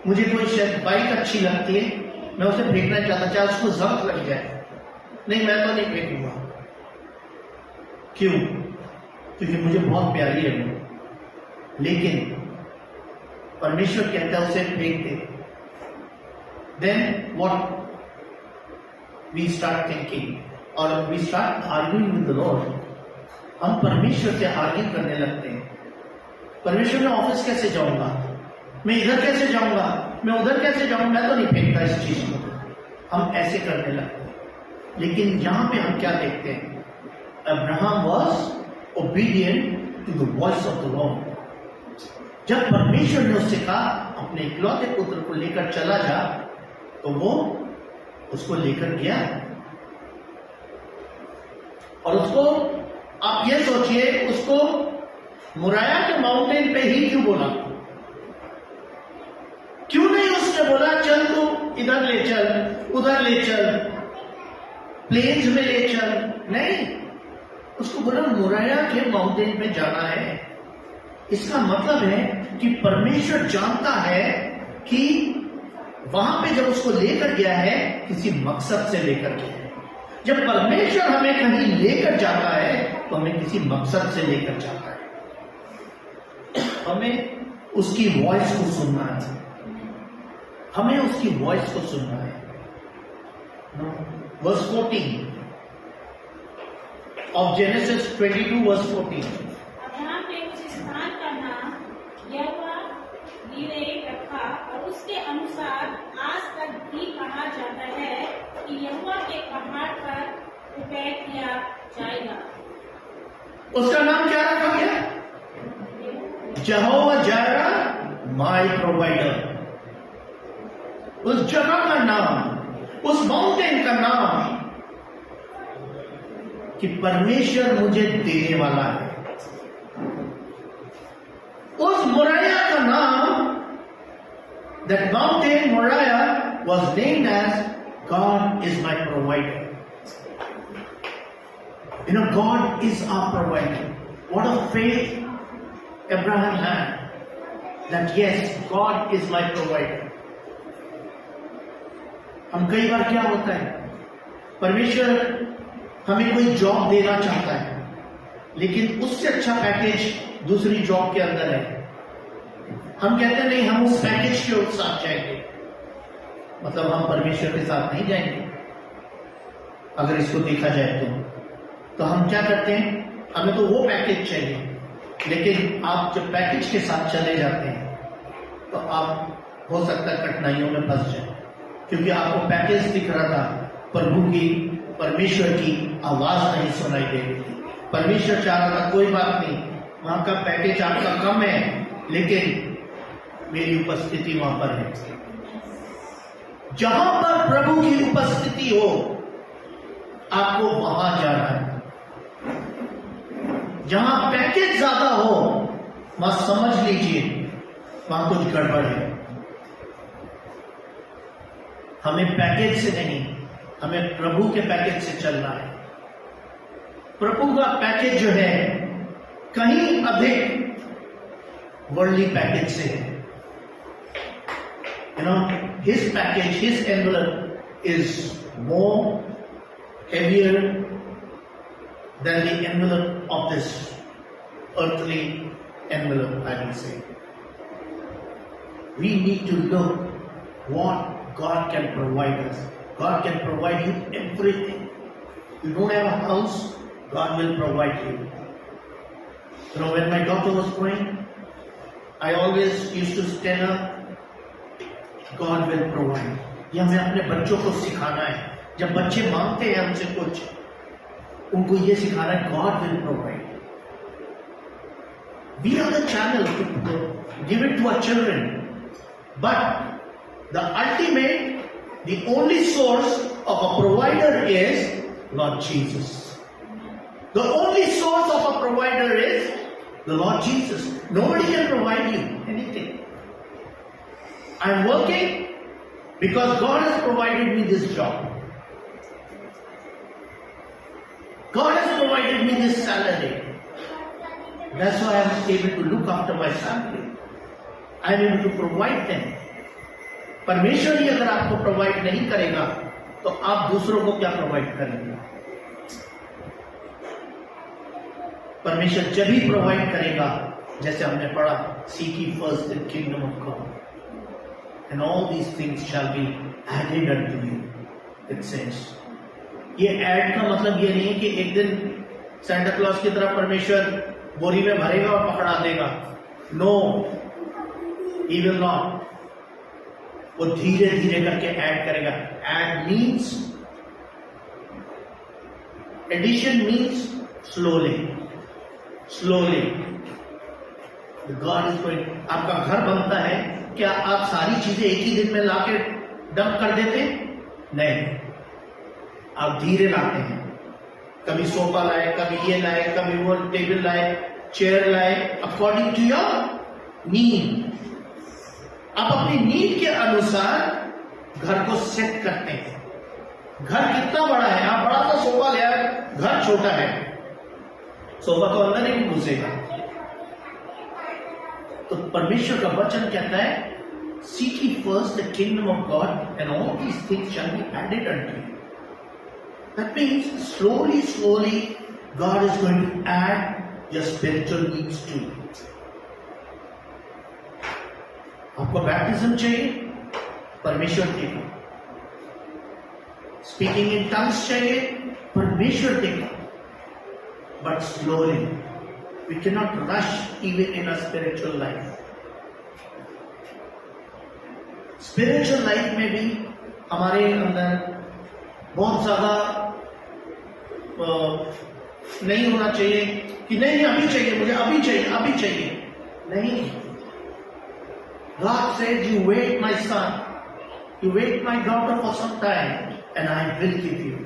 S4: मुझे कोई शायद बाइक अच्छी लगती है, मैं उसे फेंकना चाहता, चाहे उसको जंग लग जाए, नहीं मैं तो नहीं फेंकूंगा। क्यों? क्योंकि मुझे बहुत प्यारी है वो। लेकिन परमेश्वर कहता है उसे फेंक दे। Then what we start thinking और we start arguing with the Lord. हम परमेश्वर से आर्ग्यू करने लगते हैं। परमेश्वर, मैं ऑफिस कैसे जाऊंगा, मैं इधर कैसे जाऊंगा, मैं उधर कैसे जाऊंगा, मैं तो नहीं फेंकता इस चीज को। हम ऐसे करने लगते हैं। लेकिन यहां पे हम क्या देखते हैं? Abraham was obedient to the voice of the Lord. जब परमेश्वर ने उससे कहा अपने इकलौते पुत्र को लेकर चला जा, तो वो उसको लेकर गया। और उसको, आप ये सोचिए, उसको मुराया के माउंटेन पे ही क्यों बोला? क्यों नहीं उसने बोला चल तू इधर ले चल, उधर ले चल, प्लेन्स में ले चल? नहीं, उसको बोला मुराया के माउंटेन पे जाना है। इसका मतलब है कि परमेश्वर जानता है कि वहां पे जब उसको लेकर गया है किसी मकसद से लेकर गया है। जब परमेश्वर हमें कहीं लेकर जाता है तो हमें किसी मकसद से लेकर जाता है। हमें उसकी वॉइस को सुनना है, हमें उसकी वॉइस को सुनना है। Verse 14 of Genesis 22 verse 14।
S6: Abraham ने उस स्थान का नाम यहोवा यीरे रखा और उसके अनुसार आज तक भी कहा जाता है कि यहोवा के पहाड़ पर उपाय किया जाएगा।
S4: उसका नाम क्या रखा गया? यहोवा जायरा, माय प्रोवाइडर। उस जगह का नाम, उस माउंटेन का नाम कि परमेश्वर मुझे देने वाला है। उस मोराया का नाम, that mountain Moriah was named as God is my provider. You know, God is our provider. What a faith Abraham had, that yes, God is my provider. हम कई बार क्या होता है, परमेश्वर हमें कोई जॉब देना चाहता है, लेकिन उससे अच्छा पैकेज दूसरी जॉब के अंदर है। हम कहते हैं नहीं, हम उस पैकेज के साथ जाएंगे, मतलब हम परमेश्वर के साथ नहीं जाएंगे। अगर इसको देखा जाए तो हम क्या करते हैं, हमें तो वो पैकेज चाहिए, लेकिन आप जब पैकेज के साथ चले जाते हैं तो आप हो सकता है कठिनाइयों में फंस जाए, क्योंकि आपको पैकेज दिख रहा था, प्रभु की, परमेश्वर की आवाज नहीं सुनाई दे रही थी। परमेश्वर चाह रहा था कोई बात नहीं, वहां का पैकेज आपका कम है, लेकिन मेरी उपस्थिति वहां पर है। जहां पर प्रभु की उपस्थिति हो, आपको वहां जाना है। जहां पैकेज ज्यादा हो, वहां समझ लीजिए वहां कुछ गड़बड़ है। हमें पैकेज से नहीं, हमें प्रभु के पैकेज से चलना है। प्रभु का पैकेज जो है कहीं अधिक वर्ल्डली पैकेज से है। You know, his package, his envelope is more heavier than the envelope of this earthly envelope, I will say. We need to look what God can provide us. God can provide you everything. You don't have a house, God will provide you. You know, when my daughter was growing, I always used to tell her, God will provide. ये हमें अपने बच्चों को सिखाना है। जब बच्चे मांगते हैं हमसे कुछ, उनको ये सिखाना है, God will provide. We are the channel to give it to our children. But the ultimate, the only source of a provider is Lord Jesus. The only source of a provider is the Lord Jesus. Nobody can provide you anything. I am working because God has provided me this job. God has provided me this salary. That's why I am able to look after my family. I am able to provide them. परमेश्वर ही अगर आपको provide नहीं करेगा तो आप दूसरों को क्या प्रोवाइड करेंगे? परमेश्वर जब ही प्रोवाइड करेगा, जैसे हमने पढ़ा, seek ye first the kingdom of God, and all these things shall be added unto you, it says. ये ऐड का मतलब ये नहीं है कि एक दिन सेंटा क्लॉज की तरह परमेश्वर बोरी में भरेगा और पकड़ा देगा। No, he will not. वो धीरे धीरे करके ऐड करेगा। Add means, addition means slowly, slowly. God is going. आपका घर बनता है, क्या आप सारी चीजें एक ही दिन में लाके डंप कर देते? नहीं, आप धीरे लाते हैं। कभी सोफा लाए, कभी ये लाए, कभी वो टेबल लाए, चेयर लाए, अकॉर्डिंग टू योर नीड। आप अपनी नीड के अनुसार घर को सेट करते हैं। घर कितना बड़ा है, आप बड़ा सा सोफा ले आए, घर छोटा है, सोफा तो अंदर ही घुसेगा। तो परमेश्वर का वचन कहता है, seek ye first the kingdom of God and all these things shall be added unto you. That means slowly, slowly God is going to add your spiritual needs too. आपको बैप्टिज्म चाहिए, परमेश्वर देगा। स्पीकिंग इन टंग्स चाहिए, परमेश्वर देगा। But slowly, we can not rush even in a spiritual life. Spiritual life में भी हमारे अंदर बहुत ज्यादा नहीं होना चाहिए कि नहीं अभी चाहिए, मुझे अभी चाहिए, अभी चाहिए। नहीं, God said, you wait my son, you wait my daughter for some time and I will give you.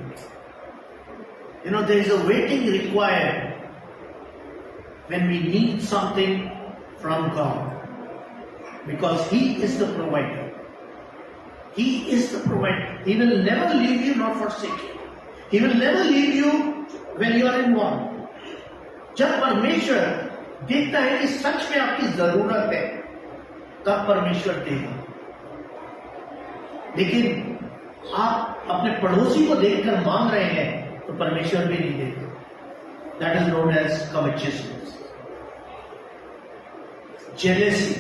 S4: You know, there is a waiting required when we need something from God, because He is the provider. He is the provider. He will never leave you nor forsake you. He will never leave you when you are in want. जब परमेश्वर देखता है कि सच में आपकी जरूरत है, तब परमेश्वर देगा। लेकिन आप अपने पड़ोसी को देखकर मांग रहे हैं तो परमेश्वर भी नहीं देगा। That is known as covetousness. Jealousy.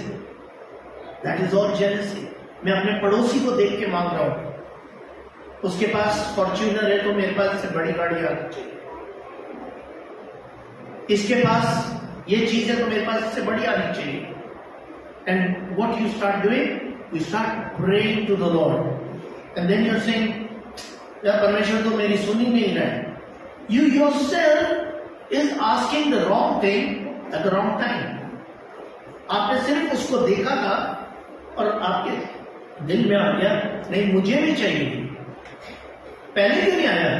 S4: That is all jealousy. मैं अपने पड़ोसी को देख के मांग रहा हूं, उसके पास फॉर्च्यूनर है तो मेरे पास इससे बड़ी गाड़ी आनी चाहिए, इसके पास ये चीज है तो मेरे पास इससे बड़ी आनी चाहिए। And what you start doing? You start praying to the Lord, and then you're saying, यार परमेश्वर तो मेरी सुन ही नहीं रहा है। You yourself is asking the wrong thing at the wrong time. आपने सिर्फ उसको देखा था और आपके दिल में आ गया, नहीं मुझे भी चाहिए। पहले क्यों नहीं आया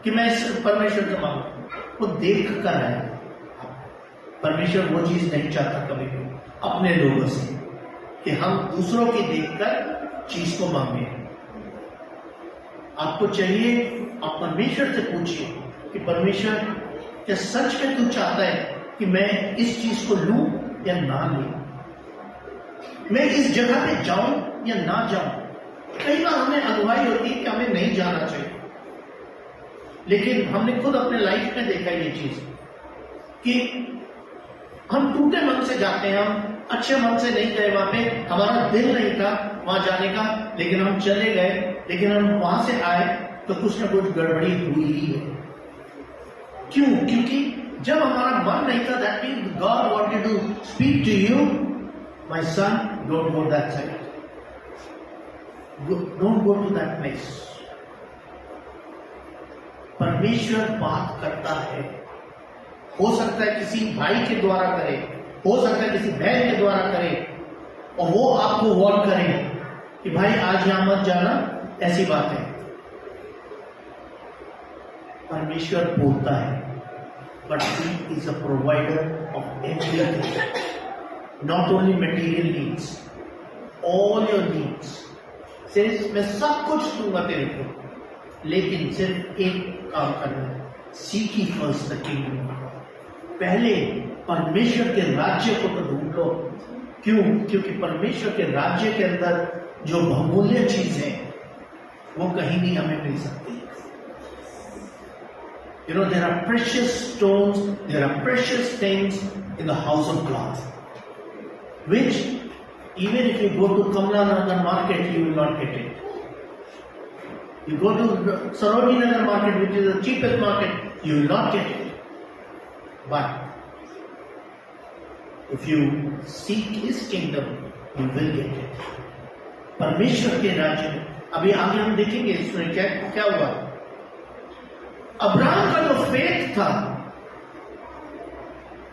S4: कि मैं इस परमेश्वर से मांगू? वो देख कर आया। परमेश्वर वो चीज नहीं चाहता कभी भी अपने लोगों से कि हम दूसरों की देखकर चीज को मांगे। आपको चाहिए, आप परमेश्वर से पूछिए कि परमेश्वर क्या सच में तू चाहता है कि मैं इस चीज को लूं या ना लूं, मैं इस जगह पे जाऊं या ना जाऊं। कई बार हमें अगुवाई होती है कि हमें नहीं जाना चाहिए, लेकिन हमने खुद अपने लाइफ में देखा ये चीज कि हम टूटे मन से जाते हैं, हम अच्छे मन से नहीं गए वहां पे, हमारा दिल नहीं था वहां जाने का, लेकिन हम चले गए, लेकिन हम वहां से आए तो कुछ ना कुछ गड़बड़ी हुई ही है। क्यों? क्योंकि जब हमारा मन नहीं था, that means God wanted to speak to you, my son don't go that side, don't go to that place. परमेश्वर बात करता है, हो सकता है किसी भाई के द्वारा करे, हो सकता है किसी बहन के द्वारा करे, और वो आपको वार्न करे कि भाई आज यहां मत जाना, ऐसी बात है। परमेश्वर बोलता है, but he is a provider of everything, not only material needs, all your needs. सिर्फ मैं सब कुछ दूंगा तेरे को, लेकिन सिर्फ एक काम करना है, seek ye first the kingdom। पहले परमेश्वर के राज्य को तो ढूंढ लो। क्यों? क्योंकि परमेश्वर के राज्य के अंदर जो बहुमूल्य चीज है वो कहीं नहीं हमें मिल सकती। You know, there are precious stones, there are precious things in the house of God, which even if you go to Kamla Nagar market, you will not get it. You go to Sarojini Nagar market, which is the cheapest market, you will not get it. But if you seek His kingdom, you will get it. परमेश्वर के राज्य में अभी आगे हम देखेंगे इसमें क्या हुआ। अब्राहम का जो फेथ था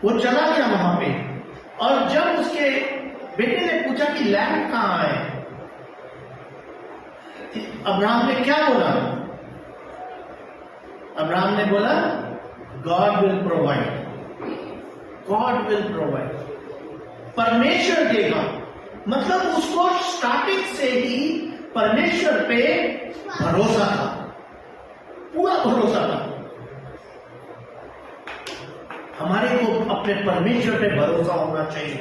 S4: वो चला गया वहां पे, और जब उसके बेटे ने पूछा कि लैंड कहां है, अब्राहम ने क्या बोला? अब्राहम ने बोला, God will provide, God will provide, परमेश्वर देगा। मतलब उसको स्टार्टिंग से ही परमेश्वर पे भरोसा था, पूरा भरोसा था। हमारे को अपने परमेश्वर पे भरोसा होना चाहिए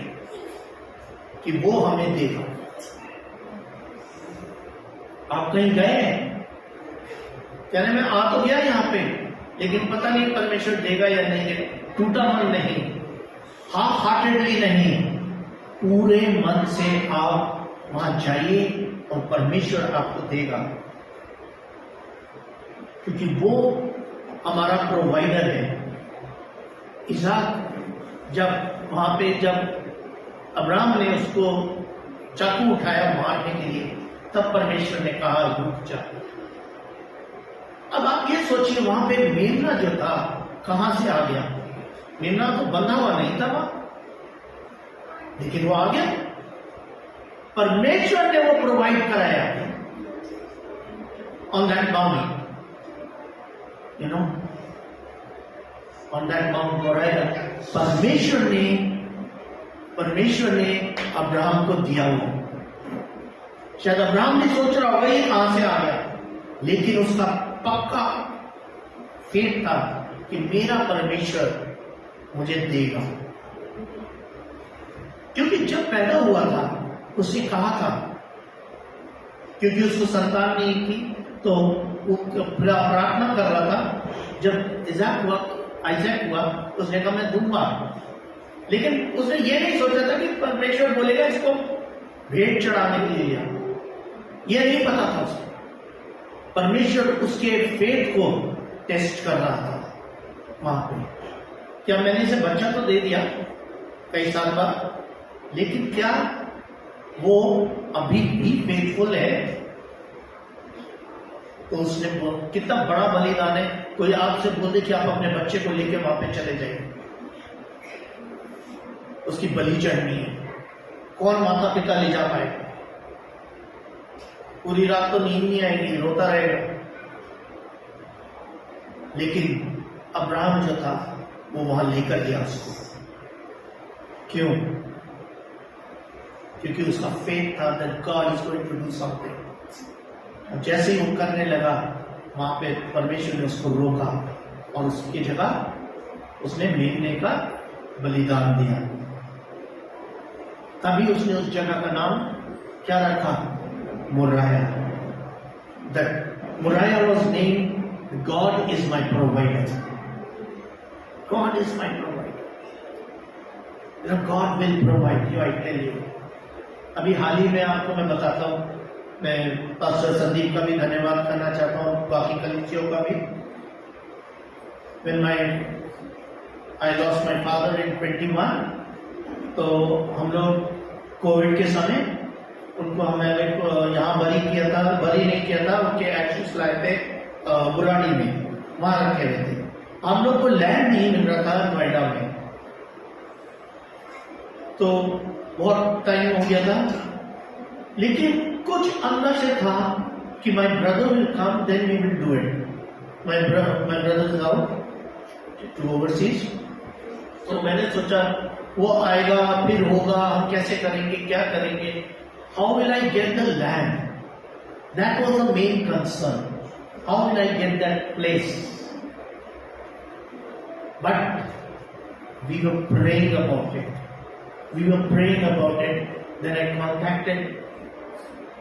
S4: कि वो हमें देगा। आप कहीं गए हैं, कहने में आ तो गया यहां पे, लेकिन पता नहीं परमेश्वर देगा या नहीं देगा। टूटा मन नहीं, हाफ हार्टेडली नहीं, पूरे मन से आप वहां जाइए और परमेश्वर आपको देगा, क्योंकि वो हमारा प्रोवाइडर है। इसहाक जब अब्राहम ने उसको चाकू उठाया मारने के लिए, तब परमेश्वर ने कहा रुक जा। अब आप ये सोचिए वहां पे मेमना जो था कहां से आ गया? मेमना तो बंधा हुआ नहीं था वहां, लेकिन वो आ गया। परमेश्वर ने वो प्रोवाइड कराया on that mount, you know, on that mount Moriah. परमेश्वर ने अब्राहम को दिया वो। शायद अब्राहम ने सोच रहा होगा ये कहां से आ गया, लेकिन उसका पक्का फेथ था कि मेरा परमेश्वर मुझे देगा। क्योंकि जब पैदा हुआ था उसने कहा था, क्योंकि उसको संतान नहीं थी तो वो प्रार्थना कर रहा था। जब आइजैक हुआ उसने कहा मैं दूंगा, लेकिन उसने ये नहीं सोचा था कि परमेश्वर बोलेगा इसको भेंट चढ़ाने के लिए। यह नहीं पता था उसको। परमेश्वर उसके फेथ को टेस्ट कर रहा था वहां पे। क्या मैंने इसे बच्चा तो दे दिया कई साल बाद, लेकिन क्या वो अभी भी फेथफुल है? तो उसने कितना बड़ा बलिदान है। कोई आपसे बोल दे कि आप अपने बच्चे को लेके वहां पे चले जाइए, उसकी बलि चढ़नी है, कौन माता पिता ले जा पाएगा? पूरी रात तो नींद नहीं आएगी, रोता रहेगा। लेकिन अब्राहम जो था वो वहां लेकर गया उसको। क्यों? क्योंकि उसका फेथ था that God is going to do something। जैसे ही वो करने लगा वहां पे परमेश्वर ने उसको रोका और उसकी जगह उसने मेमने का बलिदान दिया। तभी उसने उस जगह का नाम क्या रखा? Moriya. That Moriah was named God is my provider। God is my provider। You know, God will provide you, I tell you। अभी हाल ही में आपको मैं बताता हूँ, मैं पास्टर संदीप का भी धन्यवाद करना चाहता हूँ, बाकी कलीसियों का भी। When I lost my father in 21, तो हम लोग कोविड के समय उनको हमें यहाँ बरी नहीं किया था, उनके एक्शंस लाए थे बुराड़ी में, वहां रखे हुए थे। हम लोग को लैंड नहीं मिल रहा था नोएडा में, तो बहुत टाइम हो गया था। लेकिन कुछ अंदर से था कि my brother will come, then we will do it. My brother is out to overseas, तो मैंने सोचा वो आएगा फिर होगा, हम कैसे करेंगे, क्या करेंगे, how will I get the land? That was the main concern. How will I get that place? But we were praying about it. We were praying about it. Then I contacted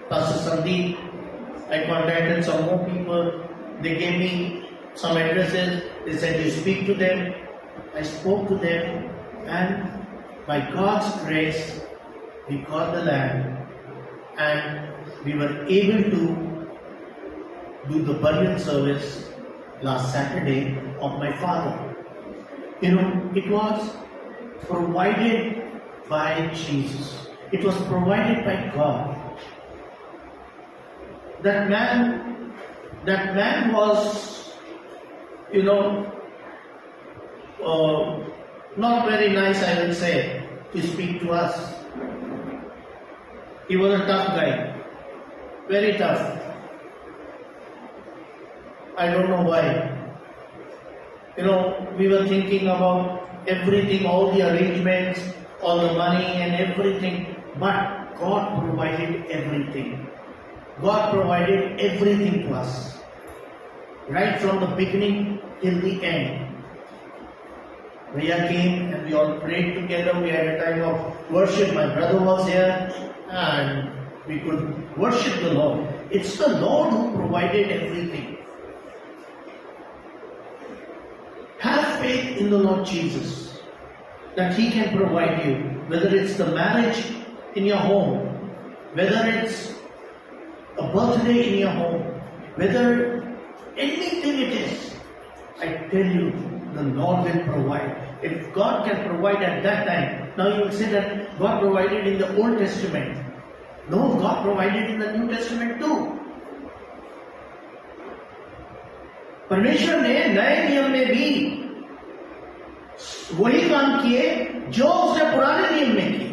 S4: Pastor Sandeep. I contacted some more people. They gave me some addresses. They said you speak to them. I spoke to them, and by God's grace, we got the land, and we were able to do the burial service last Saturday of my father. You know, it was provided by Jesus. It was provided by God. That man was, you know, not very nice, I will say, to speak to us. He was a tough guy, very tough. I don't know why. You know, we were thinking about everything, all the arrangements, all the money and everything, but God provided everything. God provided everything to us, right from the beginning till the end. Rhea came and we all prayed together. We had a time of worship. My brother was here and we could worship the Lord. It's the Lord who provided everything. Have faith in the Lord Jesus, that He can provide you, whether it's the marriage in your home, whether it's a birthday in your home, whether anything it is, I tell you, the Lord will provide. If God can provide at that time, now you will say that God provided in the Old Testament. No, God provided in the New Testament too. परमेश्वर ने नए नियम में भी वही काम किए जो उसने पुराने नियम में किए।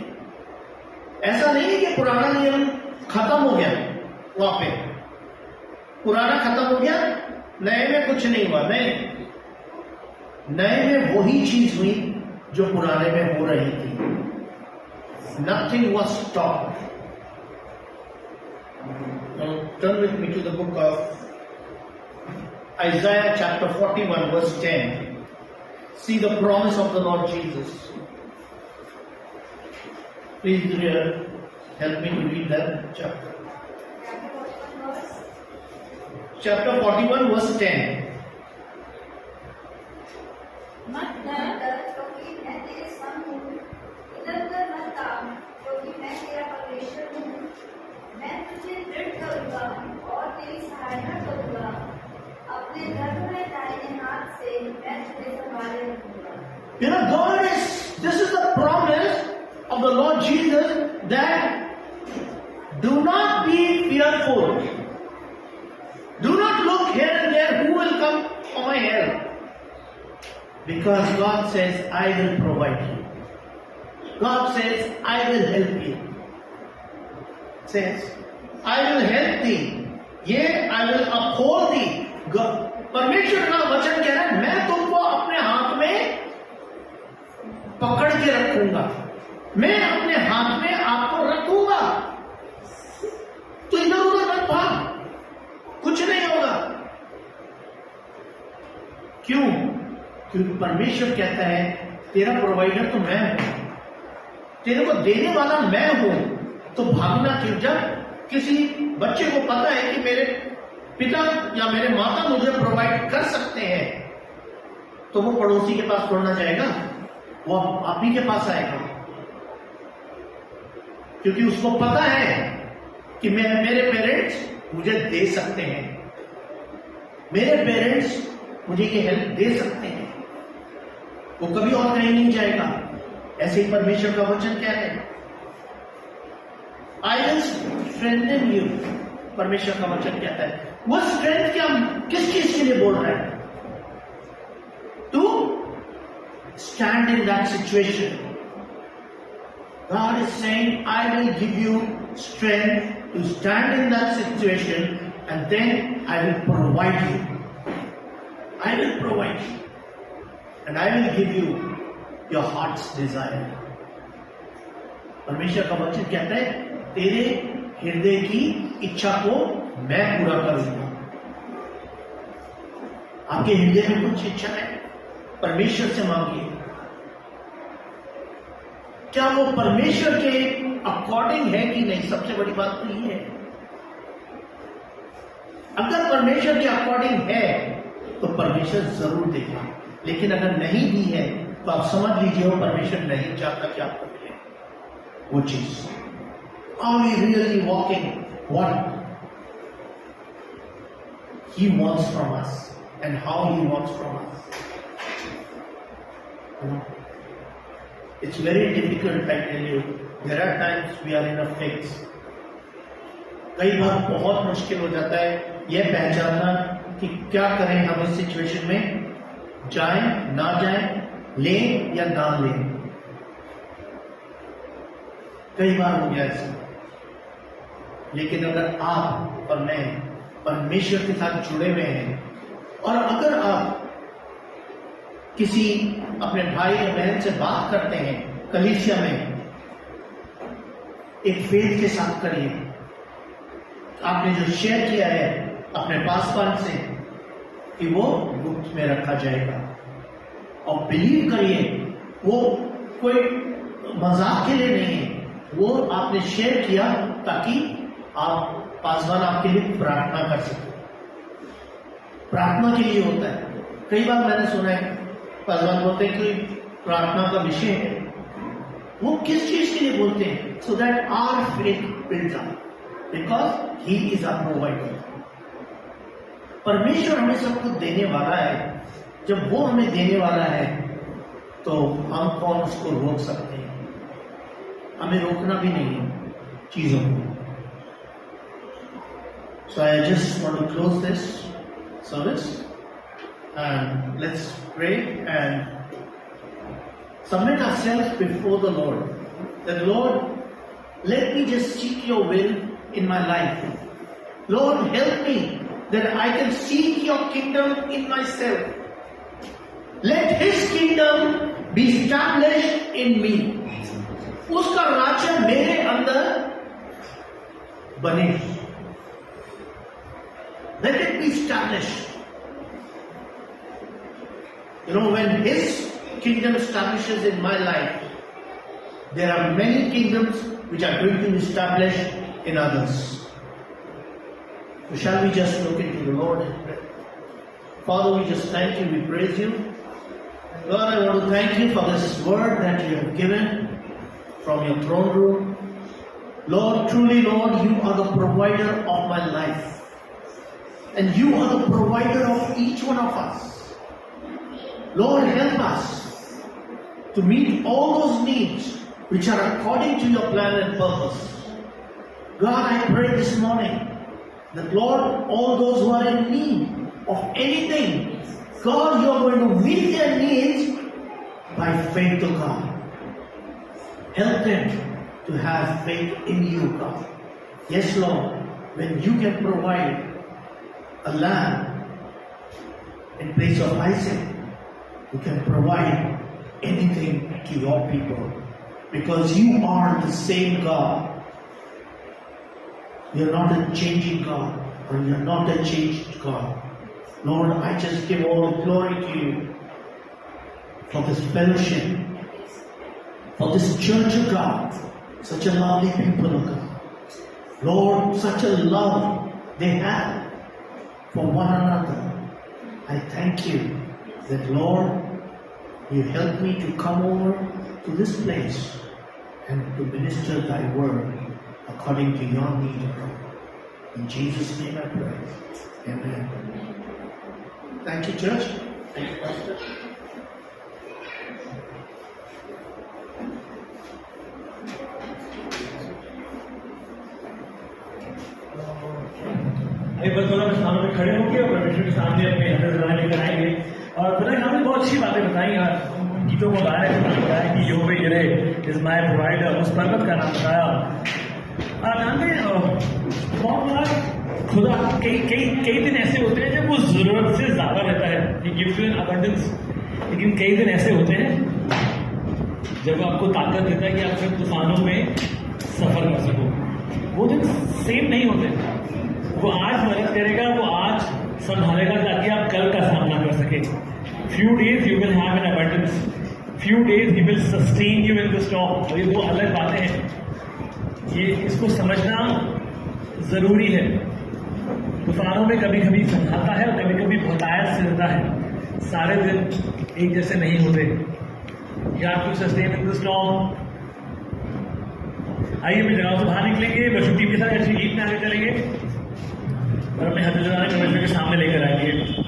S4: ऐसा नहीं है कि पुराना नियम खत्म हो गया, वहां पे पुराना खत्म हो गया, नए में कुछ नहीं हुआ। नहीं, नए में वही चीज हुई जो पुराने में हो रही थी। Nothing was stopped. Turn with me to the book of Isaiah chapter 41 verse 10. See the promise of the Lord Jesus. Please help me to read that chapter. Chapter 41 verse 10.
S6: मत डर,
S5: क्योंकि मैं तेरे संग हूँ, इधर उधर मत ताक, क्योंकि मैं तेरा परमेश्वर हूँ। मैं तुझे दृढ़ करूँगा और तेरी सहायता करूँगा। अपने धर्ममय दाहिने हाथ से मैं तुझे संभाले रखूँगा।
S4: You know, this is the promise of the Lord Jesus, that do not be fearful. Do not look here and there who will come for my help. Because God says, I will provide you. God says, I will help you. Says, I will help thee. Yea, I will uphold thee. परमेश्वर का वचन कह रहा है, मैं तुमको अपने हाथ में पकड़ के रखूंगा, मैं अपने हाथ में आपको रखूंगा। तो इधर उधर मत भाग, कुछ नहीं होगा। क्यों? क्योंकि परमेश्वर कहता है, तेरा प्रोवाइडर तो मैं हूं, तेरे को देने वाला मैं हूं, तो भागना क्यों? जब किसी बच्चे को पता है कि मेरे पिता या मेरे माता मुझे प्रोवाइड कर सकते हैं, तो वो पड़ोसी के पास छोड़ना जाएगा, वो आप ही के पास आएगा। क्योंकि उसको पता है कि मेरे पेरेंट्स मुझे दे सकते हैं, मेरे पेरेंट्स मुझे ये हेल्प दे सकते हैं, वो कभी और कहीं नहीं जाएगा। ऐसे ही परमेश्वर का वचन कह रहे हैं, आई विल स्ट्रेंथन यू। परमेश्वर का वचन कहता है, वो स्ट्रेंथ क्या, किस चीज के लिए बोल रहा है? To stand in that situation. God is saying, I will give you strength to stand in that situation, and then I will provide you. I will provide you, and I will give you your heart's desire. परमेश्वर का वचन कहता है, तेरे हृदय की इच्छा को मैं पूरा करूंगा। आपके हृदय में कुछ इच्छा है, परमेश्वर से मांगिए। क्या वो परमेश्वर के अकॉर्डिंग है कि नहीं? सबसे बड़ी बात तो ये है। अगर परमेश्वर के अकॉर्डिंग है तो परमेश्वर जरूर देगा, लेकिन अगर नहीं भी है तो आप समझ लीजिए वो परमेश्वर नहीं चाहता कि आपको मिले वो चीज। Are we really walking what He wants from us and how He wants from us? You know, it's very difficult, I tell you. There are times we are in a fix. कई बार बहुत मुश्किल हो जाता है यह पहचानना कि क्या करें हम इस सिचुएशन में, जाएं ना जाएं, लें या ना लें। कई बार हो गया ऐसा। लेकिन अगर आप और मैं परमेश्वर के साथ जुड़े हुए हैं, और अगर आप किसी अपने भाई या बहन से बात करते हैं कलीसिया में, एक फेथ के साथ करिए। आपने जो शेयर किया है अपने पासवान से कि वो गुप्त में रखा जाएगा, और बिलीव करिए वो कोई मजाक के लिए नहीं है, वो आपने शेयर किया ताकि आप पासवान आपके लिए प्रार्थना कर सके। प्रार्थना के लिए होता है। कई बार मैंने सुना है पासवान बोलते हैं कि प्रार्थना का विषय है, वो किस चीज के लिए बोलते हैं? So that our faith builds up, because he is a provider. परमेश्वर हमें सब कुछ देने वाला है। जब वो हमें देने वाला है तो हम कौन उसको रोक सकते हैं? हमें रोकना भी नहीं है चीजों को। So I just want to close this service And let's pray and submit ourselves before the Lord. That Lord, let me just seek your will in my life. Lord, help me that I can seek your kingdom in myself. Let his kingdom be established in me. उसका राज्य मेरे अंदर बने. Let it be established. You know, when his kingdom establishes in my life, there are many kingdoms which are going to be established in others. So shall we just look into the Lord and pray? Father, we just thank you, we praise you. Lord, I want to thank you for this word that you have given from your throne room. Lord, truly, Lord, you are the provider of my life. And you are the provider of each one of us. Lord, help us to meet all those needs which are according to your plan and purpose. God, I pray this morning that, Lord, all those who are in need of anything, God, you are going to meet their needs by faith, to God. Help them to have faith in you, God. Yes, Lord, when you can provide a lamb in place of Isaac, you can provide anything to your people, because you are the same God. You're not a changing God, or you're not a changed God. Lord, I just give all the glory to you for this fellowship, for this church of God, such a lovely people of God. Lord, such a love they have for one another. I thank you that, Lord, you help me to come over to this place and to minister thy word according to your need, Lord. In Jesus' name I pray. Amen. Thank you, church. Thank you, Pastor.
S3: एक बस थोड़ा स्थानों पे खड़े होंगे और परमेश्वर के सामने अपने हाथ जलाने लेकर आएंगे. और पता है हमने बहुत अच्छी बातें बताई यार. गीतों को गाने में बताया कि योबे गिरे इज माय प्रोवाइडर, उस पर्वत का नाम बताया. और हमने बहुत बार खुदा कई दिन ऐसे होते हैं जब वो जरूरत से ज्यादा रहता है. ये गिव्स यू एन अबंडेंस. लेकिन कई दिन ऐसे होते हैं जब आपको ताकत देता है कि आप सिर्फ तूफानों में सफर कर सको. वो दिन सेम नहीं होते. वो आज मदद करेगा, वो आज संभालेगा ताकि आप कल का सामना कर सके. Few days you will have an abundance, few days he will sustain you in the storm. और ये दो अलग बातें हैं. ये इसको समझना जरूरी है. तूफानों में कभी कभी संभालता है और कभी कभी बहुतायत से देता है. सारे दिन एक जैसे नहीं होते. You have to sustain in the storm. आइए अपनी जगह से बाहर निकलेंगे, वर्शिप टीम के साथ अच्छी गीत में आगे चलेंगे और अपने हाथ जलाने परमेश्वर के सामने लेकर आएंगे.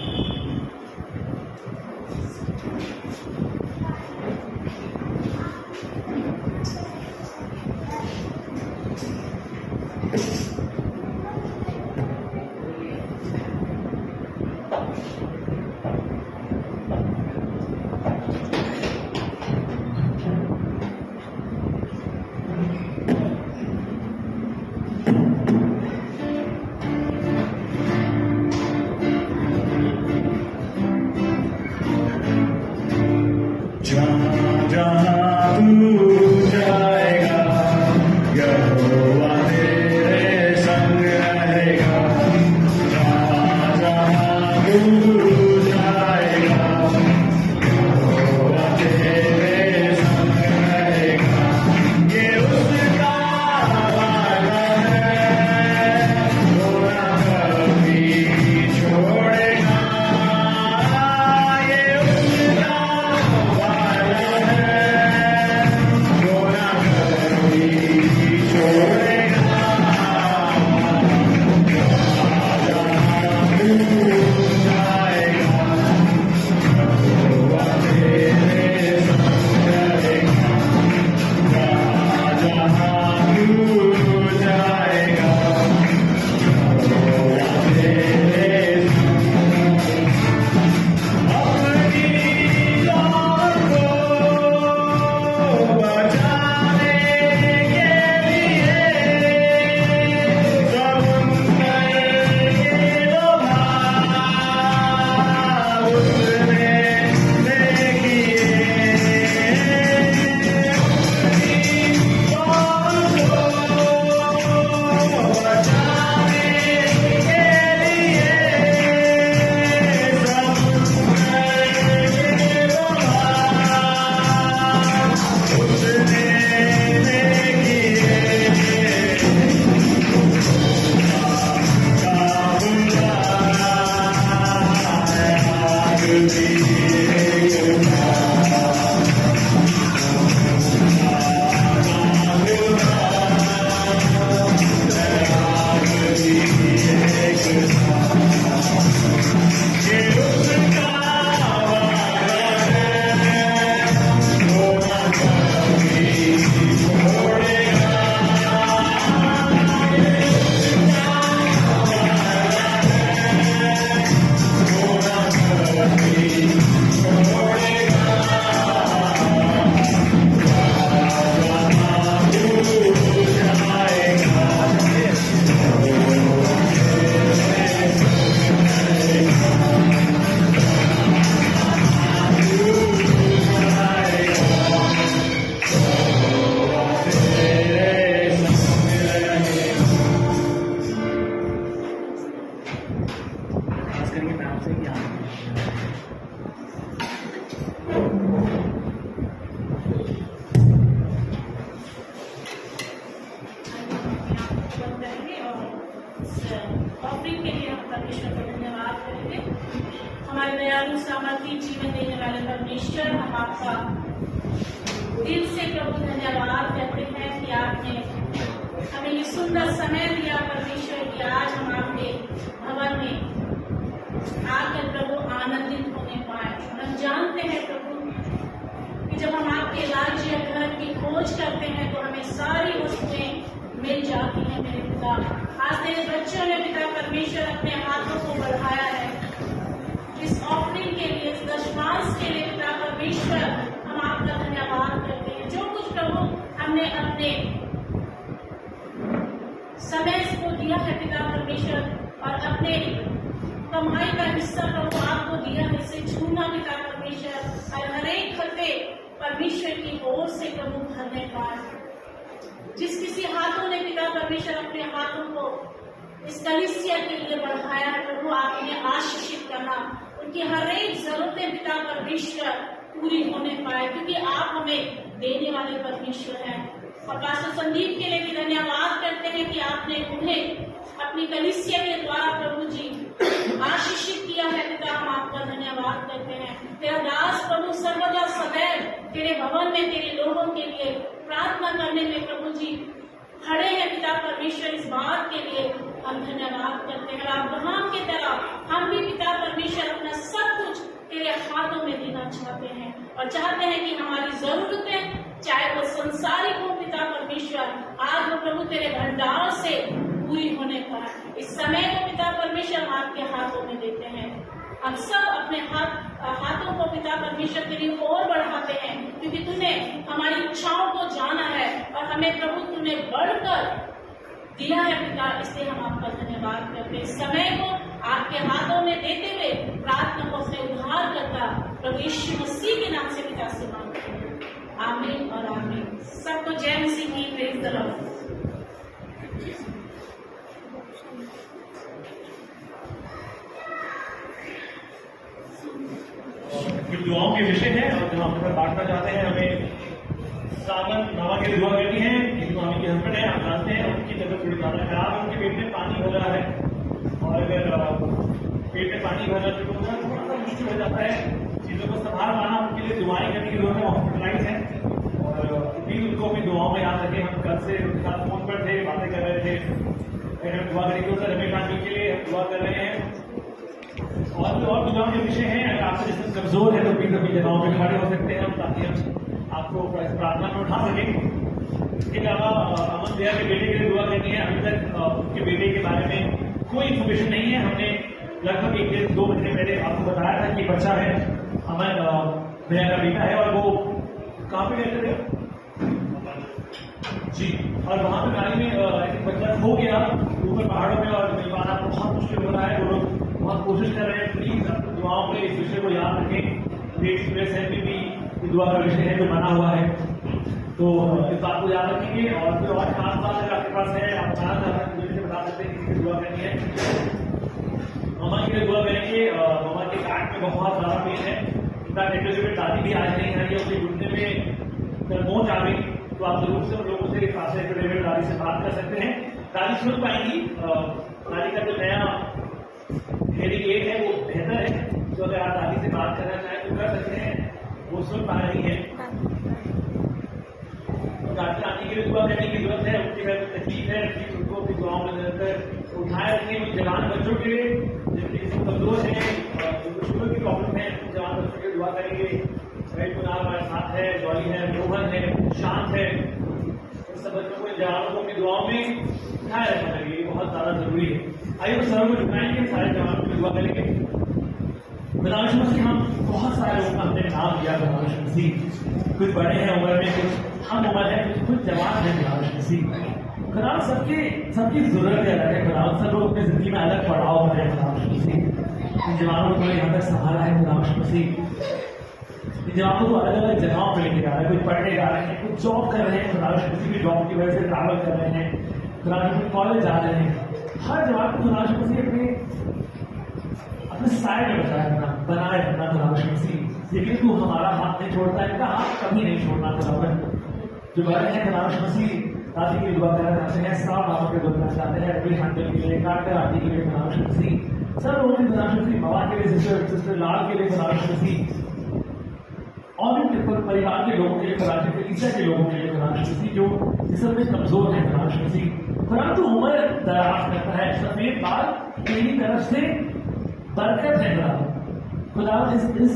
S6: परमेश्वर, हम आपका दिल से प्रभु धन्यवाद करते हैं कि आपने हमें ये सुंदर समय दिया परमेश्वर कि आज हम आपके भवन में आकर प्रभु आनंदित होने पाए। हम जानते हैं प्रभु कि जब हम आपके राज्य घर की खोज करते हैं तो हमें सारी वस्तुएं मिल जाती हैं मेरे पिता। आज तेरे बच्चों ने पिता परमेश्वर अपने हाथों को बढ़ाया है इस ऑफरिंग के लिए, इस दशमांश के लिए पिता परमेश्वर, हम आपका धन्यवाद करते हैं। जो कुछ प्रभु हमने अपने समय को दिया है पिता परमेश्वर और अपने कमाई का हिस्सा प्रभु आपको दिया है, इसे छूना पिता परमेश्वर और हर एक खर्चे परमेश्वर की ओर से प्रभु भरने पाए। जिस किसी हाथों ने पिता परमेश्वर अपने हाथों को इस कलीसिया के लिए बढ़ाया है प्रभु, आपने आशीषित करना, उनकी हर एक जरूरतें पिता परमेश्वर पूरी होने पाए, क्योंकि आप हमें देने वाले परमेश्वर हैं। और पास्टर संदीप के लिए भी धन्यवाद करते हैं कि आपने उन्हें अपनी कलीसिया के द्वारा प्रभु जी आशीषित किया है पिता, हम आपका धन्यवाद करते हैं। तेरा दास प्रभु सर्वदा सदैव तेरे भवन में तेरे लोगों के लिए प्रार्थना करने में प्रभु जी खड़े हैं पिता परमेश्वर, इस बात के लिए हम धन्यवाद करते हैं। अब्राहम की तरह हम भी पिता परमेश्वर अपना सब कुछ तेरे हाथों में देना चाहते हैं और चाहते हैं कि हमारी जरूरतें चाहे वो संसारिक हो पिता परमेश्वर, आज वो प्रभु तेरे भंडार से पूरी होने पाए। इस समय को पिता परमेश्वर हम आपके हाथों में देते हैं। हम सब अपने हाथों को पिता परमेश्वर तेरी ओर बढ़ाते हैं, क्योंकि तूने हमारी इच्छाओं को जाना है और हमें प्रभु तूने बढ़कर दिया है पिता, इसलिए हम आपका धन्यवाद करते हैं। इस समय को आपके हाथों में देते हुए प्रार्थना को अपने उद्धार करता प्रभु यीशु मसीह के नाम से पिता से मांगते हैं, आमीन और आमीन। सबको जय मसीह की, प्रेज द लॉर्ड।
S3: कुछ दुआओं के विषय है और जो हम बांटना चाहते हैं। हमें सावन मामा की दुआ करनी है, क्योंकि मामी के हस्बैंड है, आप जानते हैं उनकी तबीयत थोड़ी ज्यादा खराब है, उनके पेट में पानी भर रहा है और अगर पेट में पानी भरना शुरू होगा तो थोड़ा सा मुश्किल हो जाता है चीजों को संभाल पाना। उनके लिए दुआएं करने की जरूरत है, हॉस्पिटलाइज है और प्लीज उनको अपनी दुआओं में याद रखें। हम कल से उनके साथ फोन पर थे, बातें कर रहे थे, दुआ करेंगे उधर रमेश आदमी के लिए दुआ कर रहे हैं और दुआओं के विषय हैं। अगर आपसे जिसमें कमजोर है तो प्लीज अपनी जगहों पर खड़े हो सकते हैं ताकि हम आपको प्रार्थना में उठा सकें। इसके अलावा अमन दया के बेटे के लिए दुआ करनी है। अभी तक उनके बेटे के बारे में कोई इन्फॉर्मेशन नहीं है। हमने लगभग 1-2 महीने पहले आपको बताया था कि बच्चा है, अमन दया का बेटा है और वो कहाँ पे रहते थे जी, और वहाँ पे गाड़ी में एक बच्चा खो गया ऊपर पहाड़ों में और मिल पाना बहुत मुश्किल हो रहा है। वो लोग बहुत कोशिश कर रहे हैं। प्लीज अपनी दुआओं में इस विषय को याद रखें। एक्सप्रेस है भी दुआ का विषय है जो बना हुआ है, तो इस बात को याद रखेंगे। और कोई और खास बात अगर आपके पास है, आप बता सकते हैं किसी दुआ करनी है। मामा के लिए दुआ करेंगे। मामा के काट में बहुत ज्यादा पेन है, इनका दादी भी आज नहीं है, उसके घुटने में मोच आ गई, तो आप जरूर से उन लोगों से दादी से बात कर सकते हैं। दादी सुन पाएंगी। दादी का जो नया हेयरिंग एड है वो बेहतर है, तो अगर आप दादी से बात करना चाहें तो कर सकते हैं, वो सुन पा रही है। तो दादी आने के लिए दुआ करने की जरूरत है। उनकी घर में तकलीफ है, उनको अपनी दुआओं में निरंतर उठाए रखें। उन जवान बच्चों के लिए जिनकी कमजोर है, जिनको शुगर की प्रॉब्लम है, उन जवान बच्चों के दुआ करेंगे। कुणाल हमारे साथ है, जॉली है, रोहन है, शांत है, इन सब बच्चों को जवानों को अपनी दुआओं में उठाए रखना चाहिए, ये बहुत ज्यादा जरूरी है। आइए वो सर को झुकाएंगे, सारे जवानों की दुआ करेंगे। खुदावंद मसीह, हम बहुत सारे लोगों का हमने नाम लिया खुदावंद मसीह, कुछ बड़े हैं उम्र में, कुछ हम उम्र है, कुछ जवान है खुदावंद मसीह। खुदावंद सबकी जरूरत है अलग है। खुदावंद सब लोग अपनी जिंदगी में अलग पड़ाव पर है खुदावंद मसीह। इन जवानों को यहाँ तक संभाला है खुदावंद मसीह। इन जवानों को अलग अलग जगहों पर लेके जा रहे हैं, कुछ पढ़ने जा रहे हैं, कुछ जॉब कर रहे हैं, खुदावंद मसीह की जॉब की वजह से ट्रैवल कर रहे हैं, खुदावंद मसीह कॉलेज जा रहे हैं। हर जवान को खुदावंद मसीह अपने साइड में बनाए रखना खुदावंद मसीह। लेकिन तू हमारा हाथ नहीं छोड़ता, इनका हाथ कभी नहीं छोड़ना खुदावंद। जो बड़े हैं खुदावंद मसीह, दादी की दुआ करना चाहते हैं, साहब बाबा की दुआ करना चाहते हैं, अपनी हंडल के लिए, काटकर आदि के लिए खुदावंद मसीह, सब लोगों के खुदावंद मसीह, बाबा के लिए, सिस्टर लाल के लिए खुदावंद मसीह, और भी परिवार के लोगों के लिए खुदा की कलीसिया के लोगों के लिए खुदा मसीह जो जिसम में कमजोर है खुदा मसीह, परंतु उम्र दराज करता है, सफेद बाल तेरी तरफ से बरकत है खुदा। इस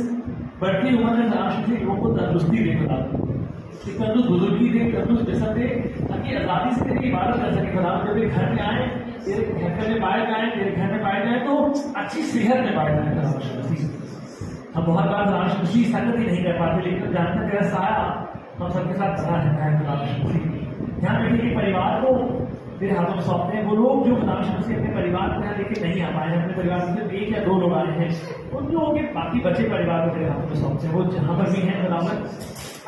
S3: बढ़ती उम्र में खुदा मसीह लोगों को तंदुरुस्ती दे खुदा, तंदुरुस्त बुजुर्गी दे, तंदुरुस्त जिसम दे, ताकि आजादी से तेरी इबादत कर सके खुदा। जब ये घर में आए, तेरे घर में पाए जाए, तेरे घर में पाए जाए तो अच्छी सेहत में पाए जाए खुदा मसीह। हम बहुत बार खुदा मसीह संगत ही नहीं कर पाते, लेकिन जानते तेरा साया हम सबके साथ बना रहता है खुदा मसीह। ध्यान रखिए कि परिवार को तेरे हाथों में सौंपते हैं। वो लोग जो खुदा मसीह अपने परिवार को यहाँ लेके नहीं आ पाए हैं, अपने परिवार में सिर्फ 1 या 2 लोग आए हैं, उन लोगों के बाकी बचे परिवार को तेरे हाथों में सौंपते हैं। वो जहां पर भी हैं खुदा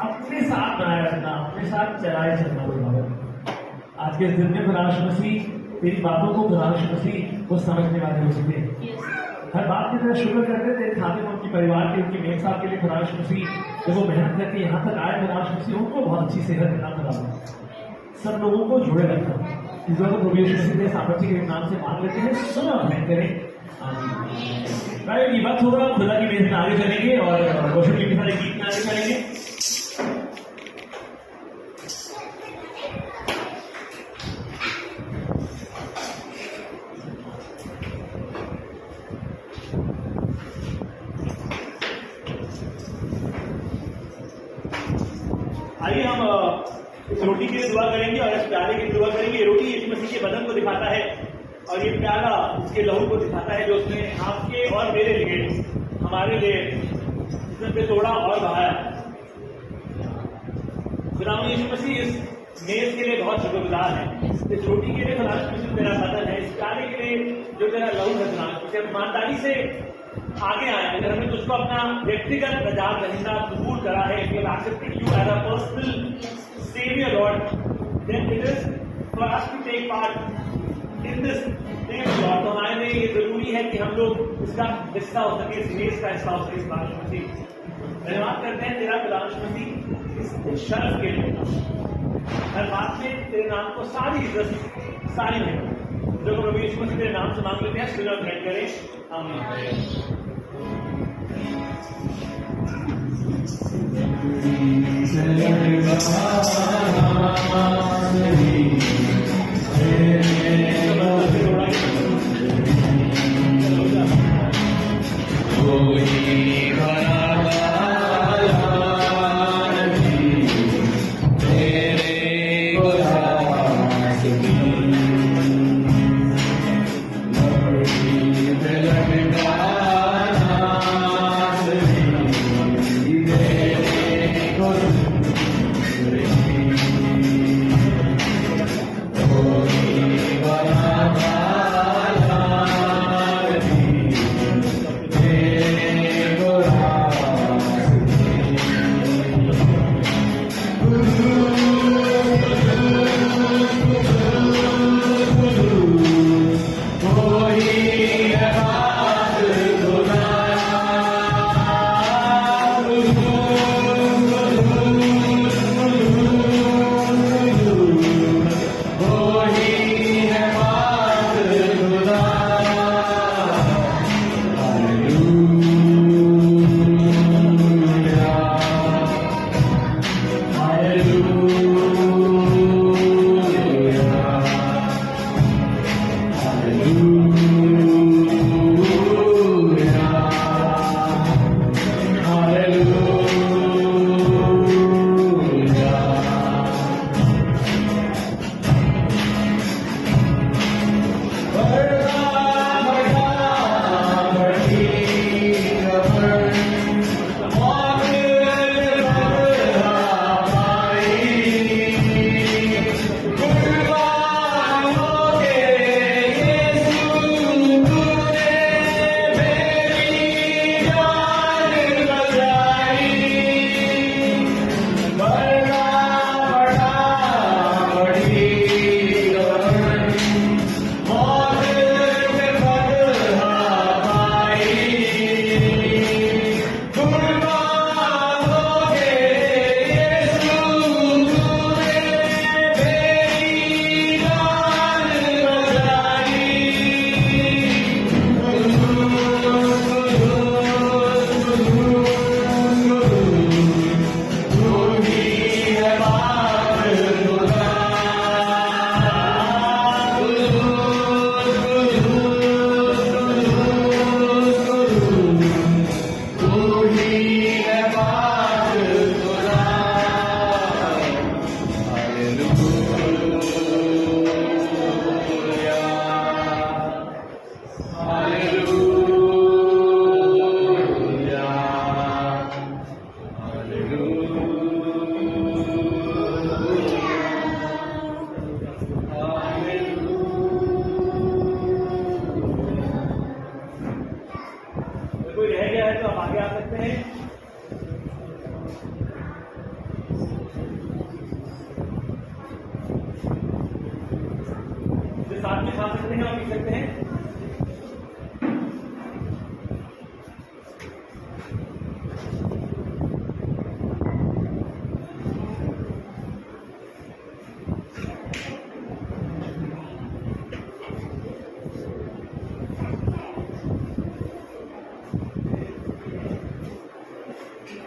S3: अपने साथ बनाए रखना, अपने साथ चलाए चलना खुदा। आज के इस दिन में खुदा मसीह तेरी बातों को खुदा मसीह को समझने वाले हो सके। हर बात की तरह शुक्र करते तेरे खाते में उनके परिवार के, उनके मेम साहब के लिए खुदा मसीह जब वो मेहनत करके यहाँ तक आए खुदा मसीह उनको बहुत अच्छी सेहत देना खुदा। सब लोगों को जुड़े रखना। इस बार प्रभु यीशु मसीह के सामर्थ्य के नाम से मांग लेते हैं, सुनो और करें। भाई ये बात होगा, खुदा की मेहनत आगे चलेंगे और रोशन के सारे गीत में आगे चलेंगे। आइए हम इस रोटी के लिए दुआ करेंगे और इस प्याले के लिए दुआ करेंगे। रोटी यीशु मसीह के बदन को दिखाता है और ये प्याला उसके लहू को दिखाता है, जो उसने आपके और मेरे लिए, हमारे लिए जिसम पे तोड़ा और बहाया। खुदा यीशु मसीह इस मेज के लिए बहुत शुक्रगुजार है, इस रोटी के लिए खुदा मसीह तेरा बदन है, इस प्याले के लिए जो तेरा लहू है खुदा मसीह। ईमानदारी से आगे आए, अगर हमने तुझको अपना व्यक्तिगत नजात दहिंदा कबूल करा है, if you have accepted you as a personal savior Lord, then it is for us to take part in this name Lord। तो हमारे लिए ये जरूरी है कि हम लोग इसका हिस्सा हो सके, इस मेज का हिस्सा हो सके। इस खुदा मसीह धन्यवाद करते हैं तेरा खुदा मसीह इस शर्फ के लिए। हर बात में तेरे नाम को सारी इज्जत, सारी मेहनत जो प्रभु यीशु मसीह तेरे नाम से मांग लेते हैं, सुनो ग्रहण करें। आमीन। भी खा सकते हैं और पी सकते हैं।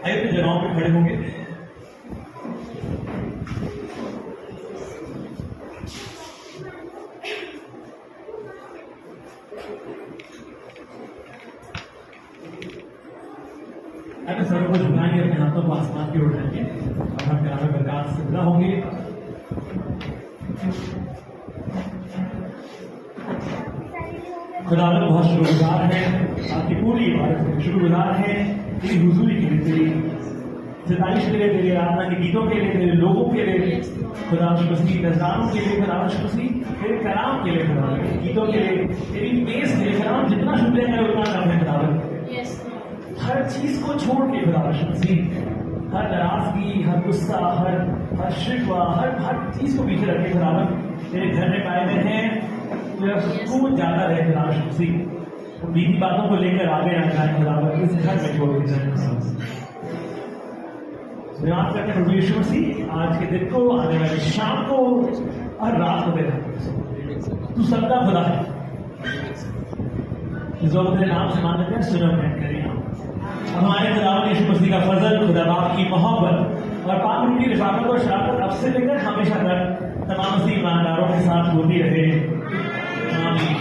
S3: आइए अपनी जगहों पे खड़े होंगे। अपने सर को झुकाएंगे, अपने हाथों को आसमान की ओर उठाएंगे और हम कलाम बरकत से विदा होंगे। खुदावंद बहुत शुक्रगुजार है, आपकी पूरी इबादत में शुक्रगुजार है, तेरी हुजूरी के लिए, तेरी सिताइश के लिए, तेरी आराधना के गीतों के लिए, तेरे लोगों के लिए, खुदा मसीह नजरानों के लिए, खुदा मसीह तेरे कलाम के लिए, खुदा गीतों के लिए, तेरी बेस के लिए खुदा जितना शुक्रिया करें उतना कम है खुदावंद। हर चीज को छोड़ के खुदा मसीह, हर नाराजगी, हर गुस्सा, हर शिकवा, हर चीज को पीछे रखे खुदावंद तेरे घर में पाए गए हैं। सुकून ज्यादा रहे खुदा मसीह, बीती बातों को लेकर आगे आ जाए खुदावंद, इस घर में छोड़ के जाए। धन्यवाद करते हैं प्रभु यीशु मसीह, आज के दिन को, आने वाली शाम को और रात को तेरा तू सबका खुदा है, जो तेरे नाम से मानते हैं सुनो करें। हमारे खुदावंद यीशु मसीह का फजल, खुदा बाप की मोहब्बत और पाक रूह की रिफाकत और शराफत अब से लेकर हमेशा तक तमाम मसीह ईमानदारों के साथ होती रहे। आमीन।